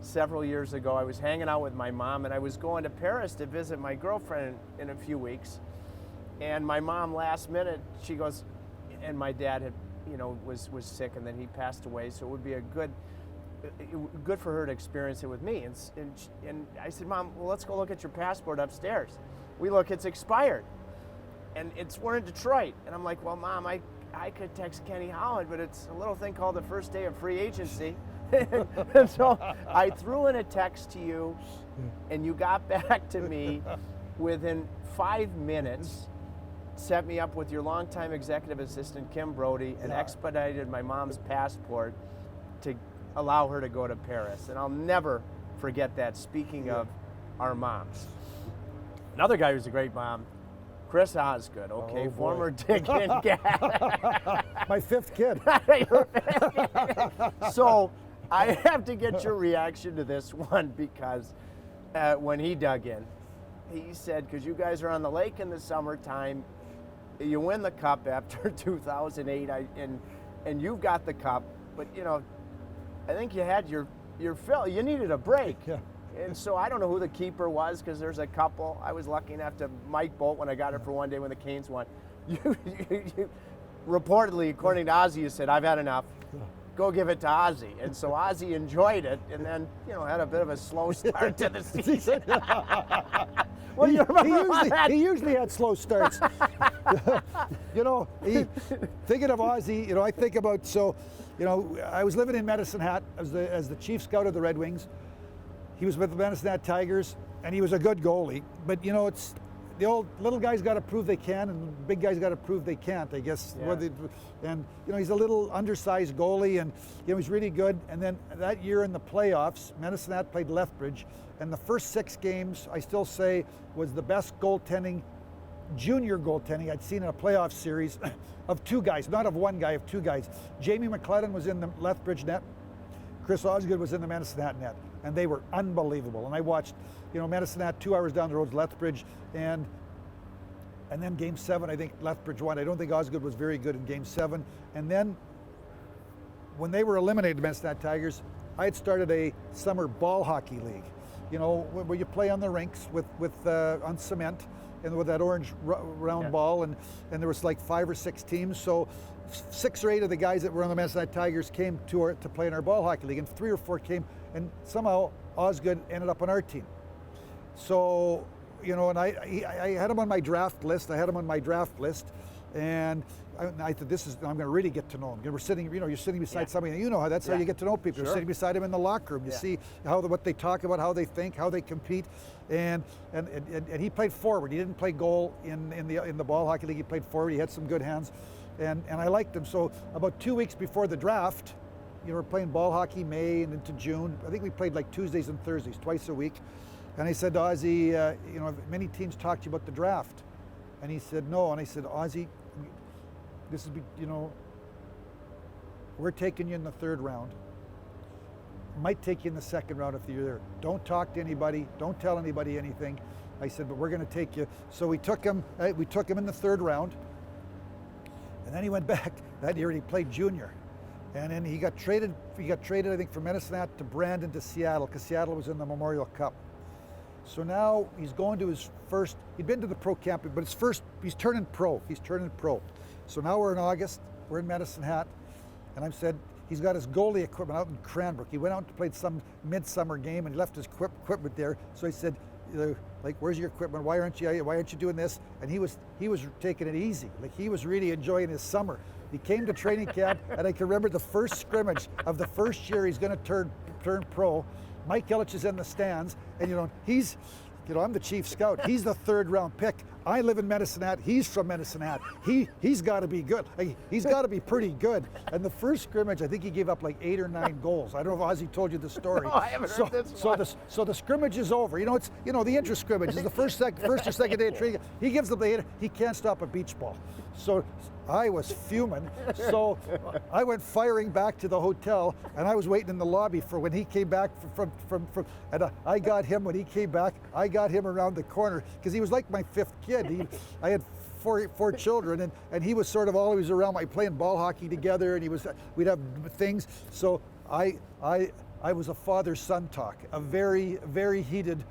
Several years ago, I was hanging out with my mom, and I was going to Paris to visit my girlfriend in a few weeks. And my mom, last minute, she goes, and my dad had, was sick, and then he passed away, so it would be good for her to experience it with me. And I said, Mom, well, let's go look at your passport upstairs. We look, it's expired. And we're in Detroit. And I'm like, well, Mom, I could text Kenny Holland, but it's a little thing called the first day of free agency. And so I threw in a text to you, and you got back to me within 5 minutes, set me up with your longtime executive assistant, Kim Brody, and expedited my mom's passport to allow her to go to Paris. And I'll never forget that, speaking of our moms. Another guy who's a great mom, Chris Osgood, okay, former dig-in guy. My fifth kid. So I have to get your reaction to this one because when he dug in, he said, because you guys are on the lake in the summertime, you win the cup after 2008, and you've got the cup, but I think you had your fill. You needed a break. Yeah. And so I don't know who the keeper was because there's a couple. I was lucky enough to Mike Bolt when I got it for one day when the Canes won. You reportedly, according to Ozzy, you said, I've had enough. Go give it to Ozzy. And so Ozzy enjoyed it and then, had a bit of a slow start to the season. Well, he usually had slow starts. Thinking of Ozzy, I think about, I was living in Medicine Hat as the chief scout of the Red Wings. He was with the Medicine Hat Tigers, and he was a good goalie. But, it's the old little guys got to prove they can, and big guys got to prove they can't, I guess. Yeah. He's a little undersized goalie, and, he's really good. And then that year in the playoffs, Medicine Hat played Lethbridge, and the first 6 games, I still say, was the best junior goaltending I'd seen in a playoff series of 2 guys, not of 1 guy, of 2 guys. Jamie McClellan was in the Lethbridge net. Chris Osgood was in the Medicine Hat net. and they were unbelievable. And I watched, Medicine Hat 2 hours down the road, Lethbridge, and then Game 7, I think Lethbridge won. I don't think Osgood was very good in Game 7. And then when they were eliminated, the Medicine Hat Tigers, I had started a summer ball hockey league, where you play on the rinks on cement and with that orange round ball, and there was like 5 or 6 teams. So 6 or 8 of the guys that were on the Medicine Hat Tigers came to play in our ball hockey league, and 3 or 4 came, and somehow Osgood ended up on our team. So, and I had him on my draft list. And I thought, I'm going to really get to know him. We're sitting, you're sitting beside somebody, and that's how you get to know people. You're sitting beside him in the locker room. You see what they talk about, how they think, how they compete, and he played forward. He didn't play goal in the ball hockey league. He played forward. He had some good hands, and I liked him. So about 2 weeks before the draft, we're playing ball hockey May and into June. I think we played like Tuesdays and Thursdays, twice a week. And I said to Ozzy, many teams talked to you about the draft. And he said, no. And I said, Ozzy, this is, we're taking you in the 3rd round. Might take you in the 2nd round if you're there. Don't talk to anybody. Don't tell anybody anything. I said, but we're going to take you. So we took him in the 3rd round. And then he went back. That year he played junior. And then he got traded, I think, from Medicine Hat to Brandon to Seattle, because Seattle was in the Memorial Cup. So now he's going to his first, he'd been to the pro camp, but he's turning pro. So now we're in August, we're in Medicine Hat, and I've said, he's got his goalie equipment out in Cranbrook. He went out and played some midsummer game, and he left his equipment there. So I said, where's your equipment? Why aren't you doing this? And he was taking it easy. Like, he was really enjoying his summer. He came to training camp, and I can remember the first scrimmage of the first year he's going to turn pro. Mike Ilitch is in the stands, and he's, I'm the chief scout. He's the 3rd round pick. I live in Medicine Hat. He's from Medicine Hat. He's got to be good. He's got to be pretty good. And the first scrimmage, I think he gave up like 8 or 9 goals. I don't know if Ozzy told you the story. No, I haven't heard this one. So the scrimmage is over. It's the inter scrimmage is the first or second day of training. He gives them the 8. He can't stop a beach ball. So I was fuming. So I went firing back to the hotel, and I was waiting in the lobby for when he came back from and I got him when he came back. I got him around the corner because he was like my 5th kid. I had four children, and he was sort of always around. Playing ball hockey together, and we'd have things. So I was a father-son talk, a very, very heated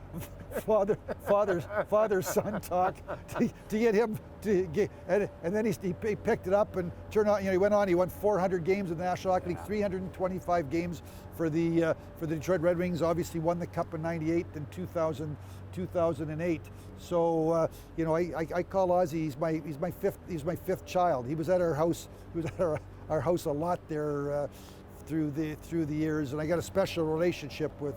father-son talk to get him to get, and then he picked it up and turned out. He went on. He won 400 games in the National Hockey League, 325 games for the Detroit Red Wings. Obviously, won the Cup in '98 and 2008. So I call Ozzy. He's my fifth child. He was at our house. He was at our house a lot there. Through the years, and I got a special relationship with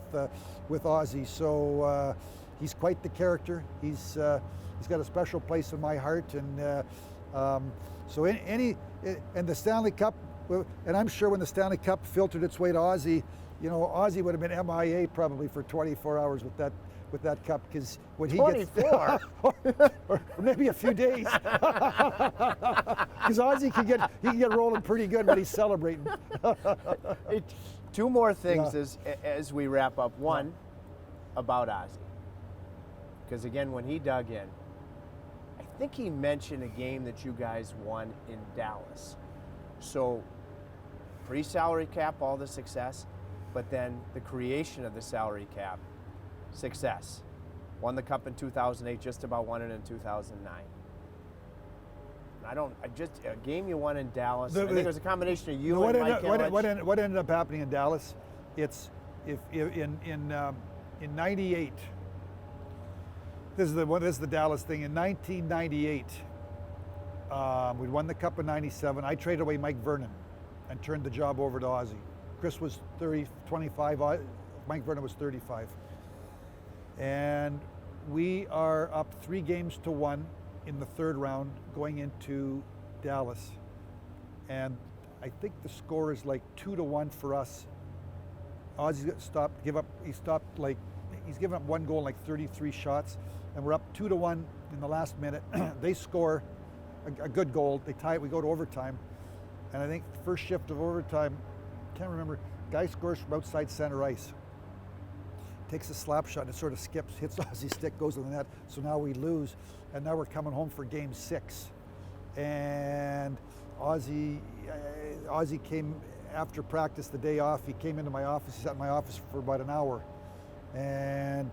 Ozzy. So he's quite the character. He's got a special place in my heart, and so and the Stanley Cup, and I'm sure when the Stanley Cup filtered its way to Ozzy, Ozzy would have been MIA probably for 24 hours with that cup, because when he 24 or maybe a few days, because Ozzy can get rolling pretty good when he's celebrating. 2 more things as we wrap up. One, about Ozzy, because again, when he dug in, I think he mentioned a game that you guys won in Dallas. So pre-salary cap, all the success, but then the creation of the salary cap. Success. Won the Cup in 2008, just about won it in 2009. A game you won in Dallas. I think it was a combination of you and Mike Ilitch. What ended up happening in Dallas? It's in '98. This is the Dallas thing. In 1998, we won the Cup in '97. I traded away Mike Vernon and turned the job over to Ozzy. Chris was 25. Mike Vernon was 35. And we are up 3-1 in the 3rd round going into Dallas. And I think the score is like 2-1 for us. Ozzy he's given up 1 goal in like 33 shots, and we're up 2-1 in the last minute. They score a good goal. They tie it. We go to overtime. And I think the first shift of overtime, can't remember, guy scores from outside center ice. takes a slap shot, and it sort of skips, hits Ozzy's stick, goes to the net. So now we lose, and now we're coming home for game 6. And Ozzy came after practice the day off. He came into my office. He sat in my office for about an hour, and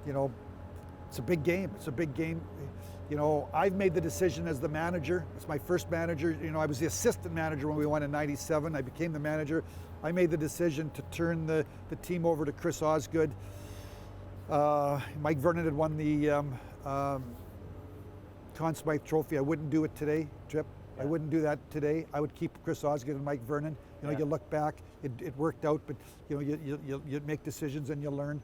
it's a big game. It's a big game. I've made the decision as the manager. It's my first manager. I was the assistant manager when we won in '97. I became the manager. I made the decision to turn the team over to Chris Osgood. Mike Vernon had won the Conn Smythe Trophy. I wouldn't do it today, Trip. Yeah. I wouldn't do that today. I would keep Chris Osgood and Mike Vernon. You look back, it worked out, but you make decisions and you learn.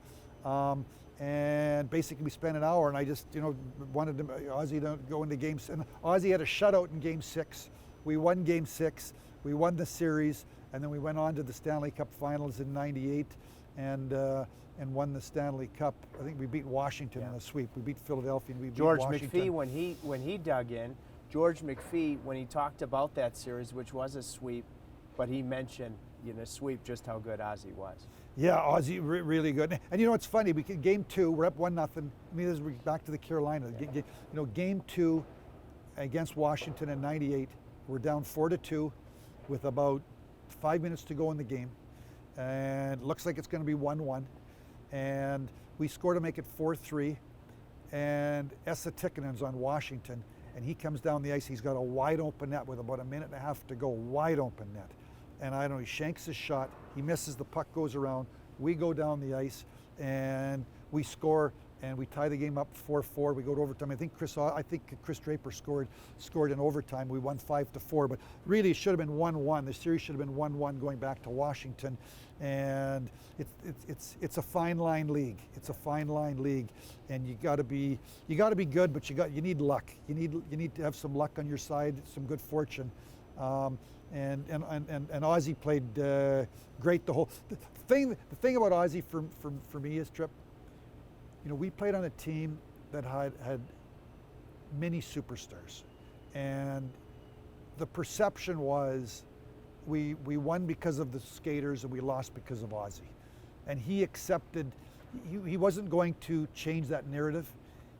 And basically we spent an hour, and I just wanted Ozzy to go into games. And Ozzy had a shutout in game 6. We won game 6. We won the series, and then we went on to the Stanley Cup Finals in '98, and won the Stanley Cup. I think we beat Washington in a sweep. We beat Philadelphia, and we beat Washington. George McPhee, when he dug in, George McPhee, when he talked about that series, which was a sweep, but he mentioned sweep, just how good Ozzy was. Yeah, Ozzy really good. And it's funny, game 2, we're up 1-0. This is back to the Carolina. Game 2 against Washington in '98, we're down 4-2 with about 5 minutes to go in the game, and it looks like it's going to be 1-1. And we score to make it 4-3. And Esa Tikkanen's on Washington, and he comes down the ice. He's got a wide open net with about a minute and a half to go. Wide open net. And I don't know, he shanks his shot, he misses, the puck goes around, we go down the ice, and we score, and we tie the game up 4-4. We go to overtime. I think Chris Draper scored in overtime. We won 5-4, but really it should have been 1-1. The series should have been 1-1 going back to Washington, and it's a fine line league. It's a fine line league, and you got to be good, but you need luck. You need to have some luck on your side, some good fortune. And Ozzy played great. The thing about Ozzy for me is, Trip, we played on a team that had many superstars, and the perception was we won because of the skaters and we lost because of Ozzy. And he accepted, he wasn't going to change that narrative.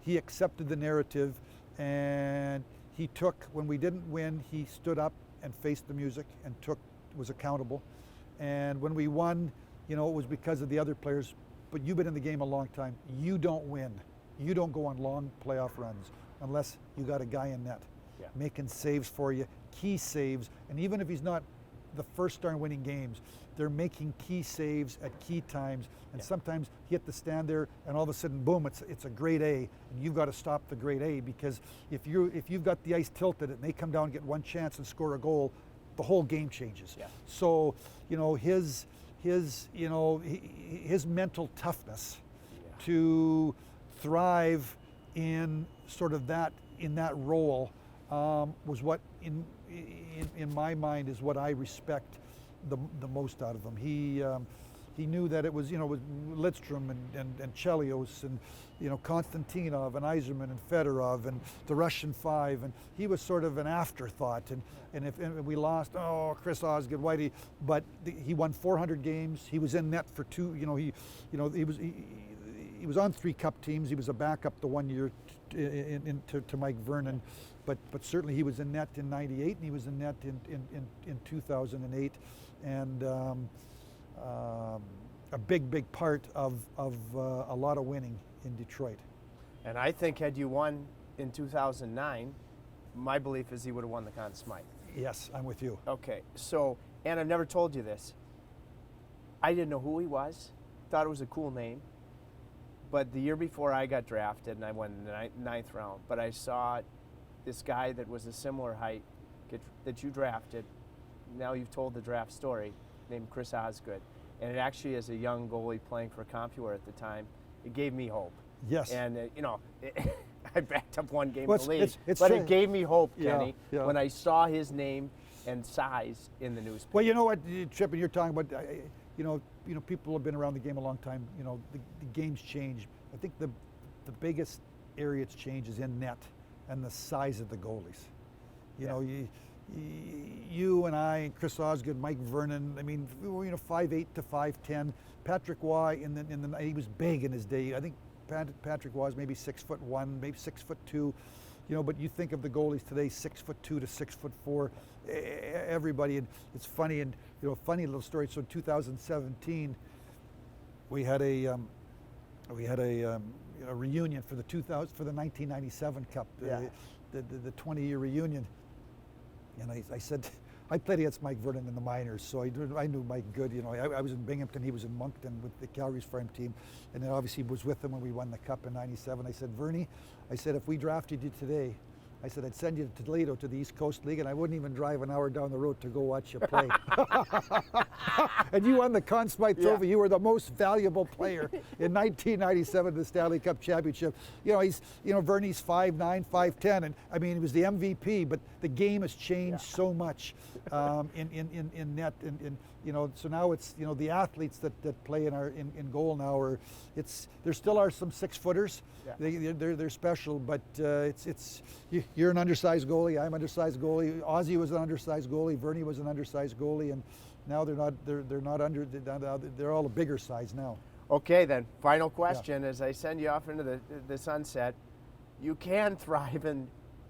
He accepted the narrative, and he took, when we didn't win, he stood up and faced the music and was accountable. And when we won, it was because of the other players. But you've been in the game a long time. You don't win. You don't go on long playoff runs unless you got a guy in net making saves for you, key saves. And even if he's not the first star in winning games, they're making key saves at key times. And sometimes you have to stand there, and all of a sudden, boom, it's a grade A, and you've got to stop the grade A, because if you've got the ice tilted and they come down and get one chance and score a goal, the whole game changes. Yeah. So his mental toughness to thrive in sort of that role was what in my mind is what I respect the most out of him. He knew that it was with Lidstrom and Chelios and Konstantinov and Yzerman and Fedorov and the Russian Five, and he was sort of an afterthought. And if we lost, Chris Osgood, Whitey, but he won 400 games. He was in net for 2. He was on 3 cup teams. He was a backup the 1 year to Mike Vernon, but certainly he was in net in '98, and he was in net in 2008, and a big part of a lot of winning in Detroit. And I think had you won in 2009, my belief is he would have won the Conn Smythe. Yes, I'm with you. Okay, so, and I've never told you this. I didn't know who he was, thought it was a cool name, but the year before I got drafted, and I went in the 9th round, but I saw this guy that was a similar height that you drafted. Now you've told the draft story, named Chris Osgood. And it actually, as a young goalie playing for Compuware at the time, it gave me hope. Yes. And, I backed up one game in the league, but it gave me hope, Kenny, when I saw his name and size in the newspaper. Well, you know what, Chip, and you're talking about, people have been around the game a long time. The game's changed. I think the biggest area it's changed is in net and the size of the goalies. you and I, and Chris Osgood, Mike Vernon. I mean, we were 5'8" to 5'10". Patrick Waugh he was big in his day. I think Patrick Waugh was maybe 6'1", maybe 6'2". But you think of the goalies today, 6'2" to 6'4". Everybody, and it's funny, and funny little story. So in 2017, we had a reunion for the 1997 Cup, the 20-year reunion. And I said, I played against Mike Vernon in the minors, so I knew Mike good. I was in Binghamton, he was in Moncton with the Calgary's farm team, and then obviously was with him when we won the Cup in '97. I said, Vernie, I said, if we drafted you today, I said, I'd send you to Toledo to the East Coast League, and I wouldn't even drive an hour down the road to go watch you play. And you won the Conn Smythe Trophy. You were the most valuable player in 1997, the Stanley Cup Championship. Vernie's 5'9", 5'10", and I mean, he was the MVP, but the game has changed so much in net, so now it's, the athletes that play in goal now there still are some 6-footers. They're special, but you're an undersized goalie. I'm undersized goalie. Ozzy was an undersized goalie. Vernie was an undersized goalie, and now they're not under. They're all a bigger size now. Okay, then final question as I send you off into the sunset. You can thrive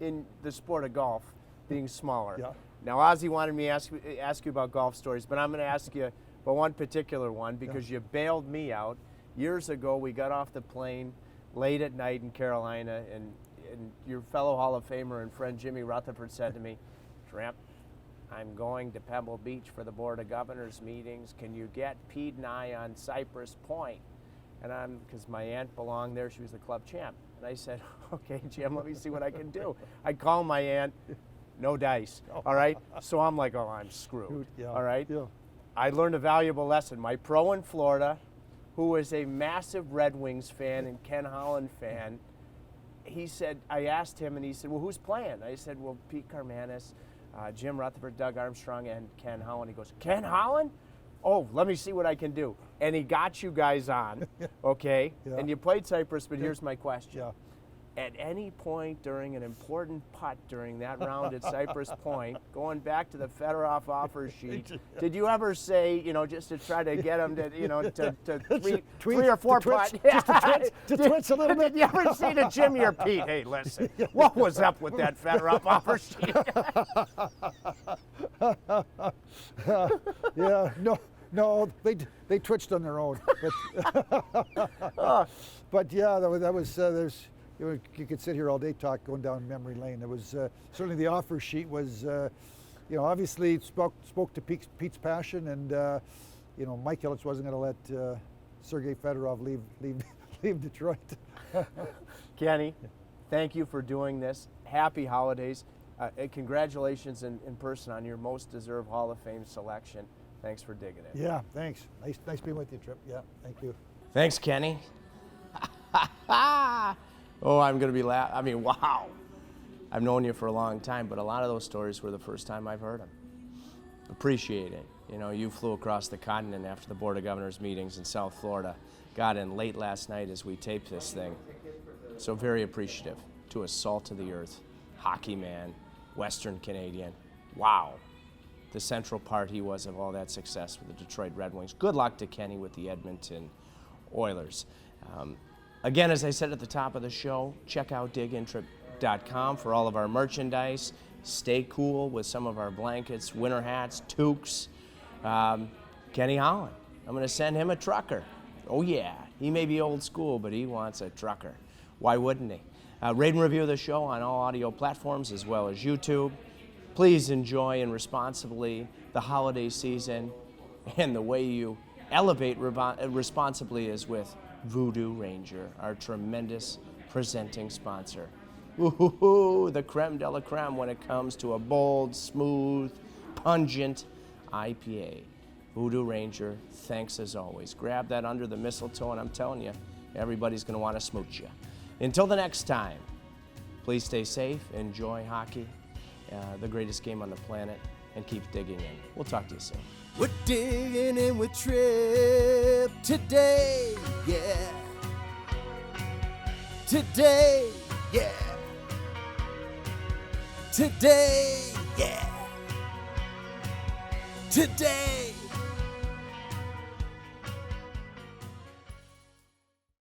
in the sport of golf, being smaller. Yeah. Now, Ozzy wanted me to ask you about golf stories, but I'm going to ask you about one particular one because you bailed me out. Years ago, we got off the plane late at night in Carolina, and your fellow Hall of Famer and friend Jimmy Rutherford said to me, Shrimp, I'm going to Pebble Beach for the Board of Governors meetings. Can you get Pete and I on Cypress Point? And because my aunt belonged there, she was the club champ. And I said, okay, Jim, let me see what I can do. I call my aunt, no dice, all right? So I'm like, oh, I'm screwed, all right? Yeah. I learned a valuable lesson. My pro in Florida, who was a massive Red Wings fan and Ken Holland fan, I asked him, and he said, well, who's playing? I said, well, Pete Carmanis, Jim Rutherford, Doug Armstrong, and Ken Holland. He goes, Ken Holland? Oh, let me see what I can do. And he got you guys on, okay? Yeah. And you played Cypress, but here's my question. Yeah. At any point during an important putt during that round at Cypress Point, going back to the Fedorov offer sheet, did you ever say, just to try to get him to, to three or four putt? Just to twitch a little bit? Did you ever say to Jimmy or Pete, hey, listen, what was up with that Fedorov offer sheet? Yeah, no, they twitched on their own. But yeah, that was there's. You could sit here all day going down memory lane. It was certainly the offer sheet was, obviously spoke to Pete's passion, and Mike Ilitch wasn't going to let Sergei Fedorov leave Detroit. Kenny, thank you for doing this. Happy holidays. And congratulations in person on your most deserved Hall of Fame selection. Thanks for digging in. Yeah, thanks. Nice being with you, Trip. Yeah, thank you. Thanks, Kenny. Oh, I'm going to be laughing. I mean, wow. I've known you for a long time, but a lot of those stories were the first time I've heard them. Appreciate it. You flew across the continent after the Board of Governors meetings in South Florida. Got in late last night as we taped this thing. So very appreciative to a salt of the earth, hockey man, Western Canadian. Wow. The central part he was of all that success with the Detroit Red Wings. Good luck to Kenny with the Edmonton Oilers. Again, as I said at the top of the show, check out digintrip.com for all of our merchandise. Stay cool with some of our blankets, winter hats, toques. Kenny Holland, I'm going to send him a trucker. Oh yeah, he may be old school, but he wants a trucker. Why wouldn't he? Rate and review the show on all audio platforms as well as YouTube. Please enjoy and responsibly the holiday season, and the way you elevate responsibly is with Voodoo Ranger, our tremendous presenting sponsor. Ooh, the creme de la creme when it comes to a bold, smooth, pungent IPA. Voodoo Ranger, thanks as always. Grab that under the mistletoe, and I'm telling you, everybody's going to want to smooch you. Until the next time, please stay safe, enjoy hockey, the greatest game on the planet, and keep digging in. We'll talk to you soon. We're digging in with Trip today, yeah. Today, yeah. Today, yeah. today.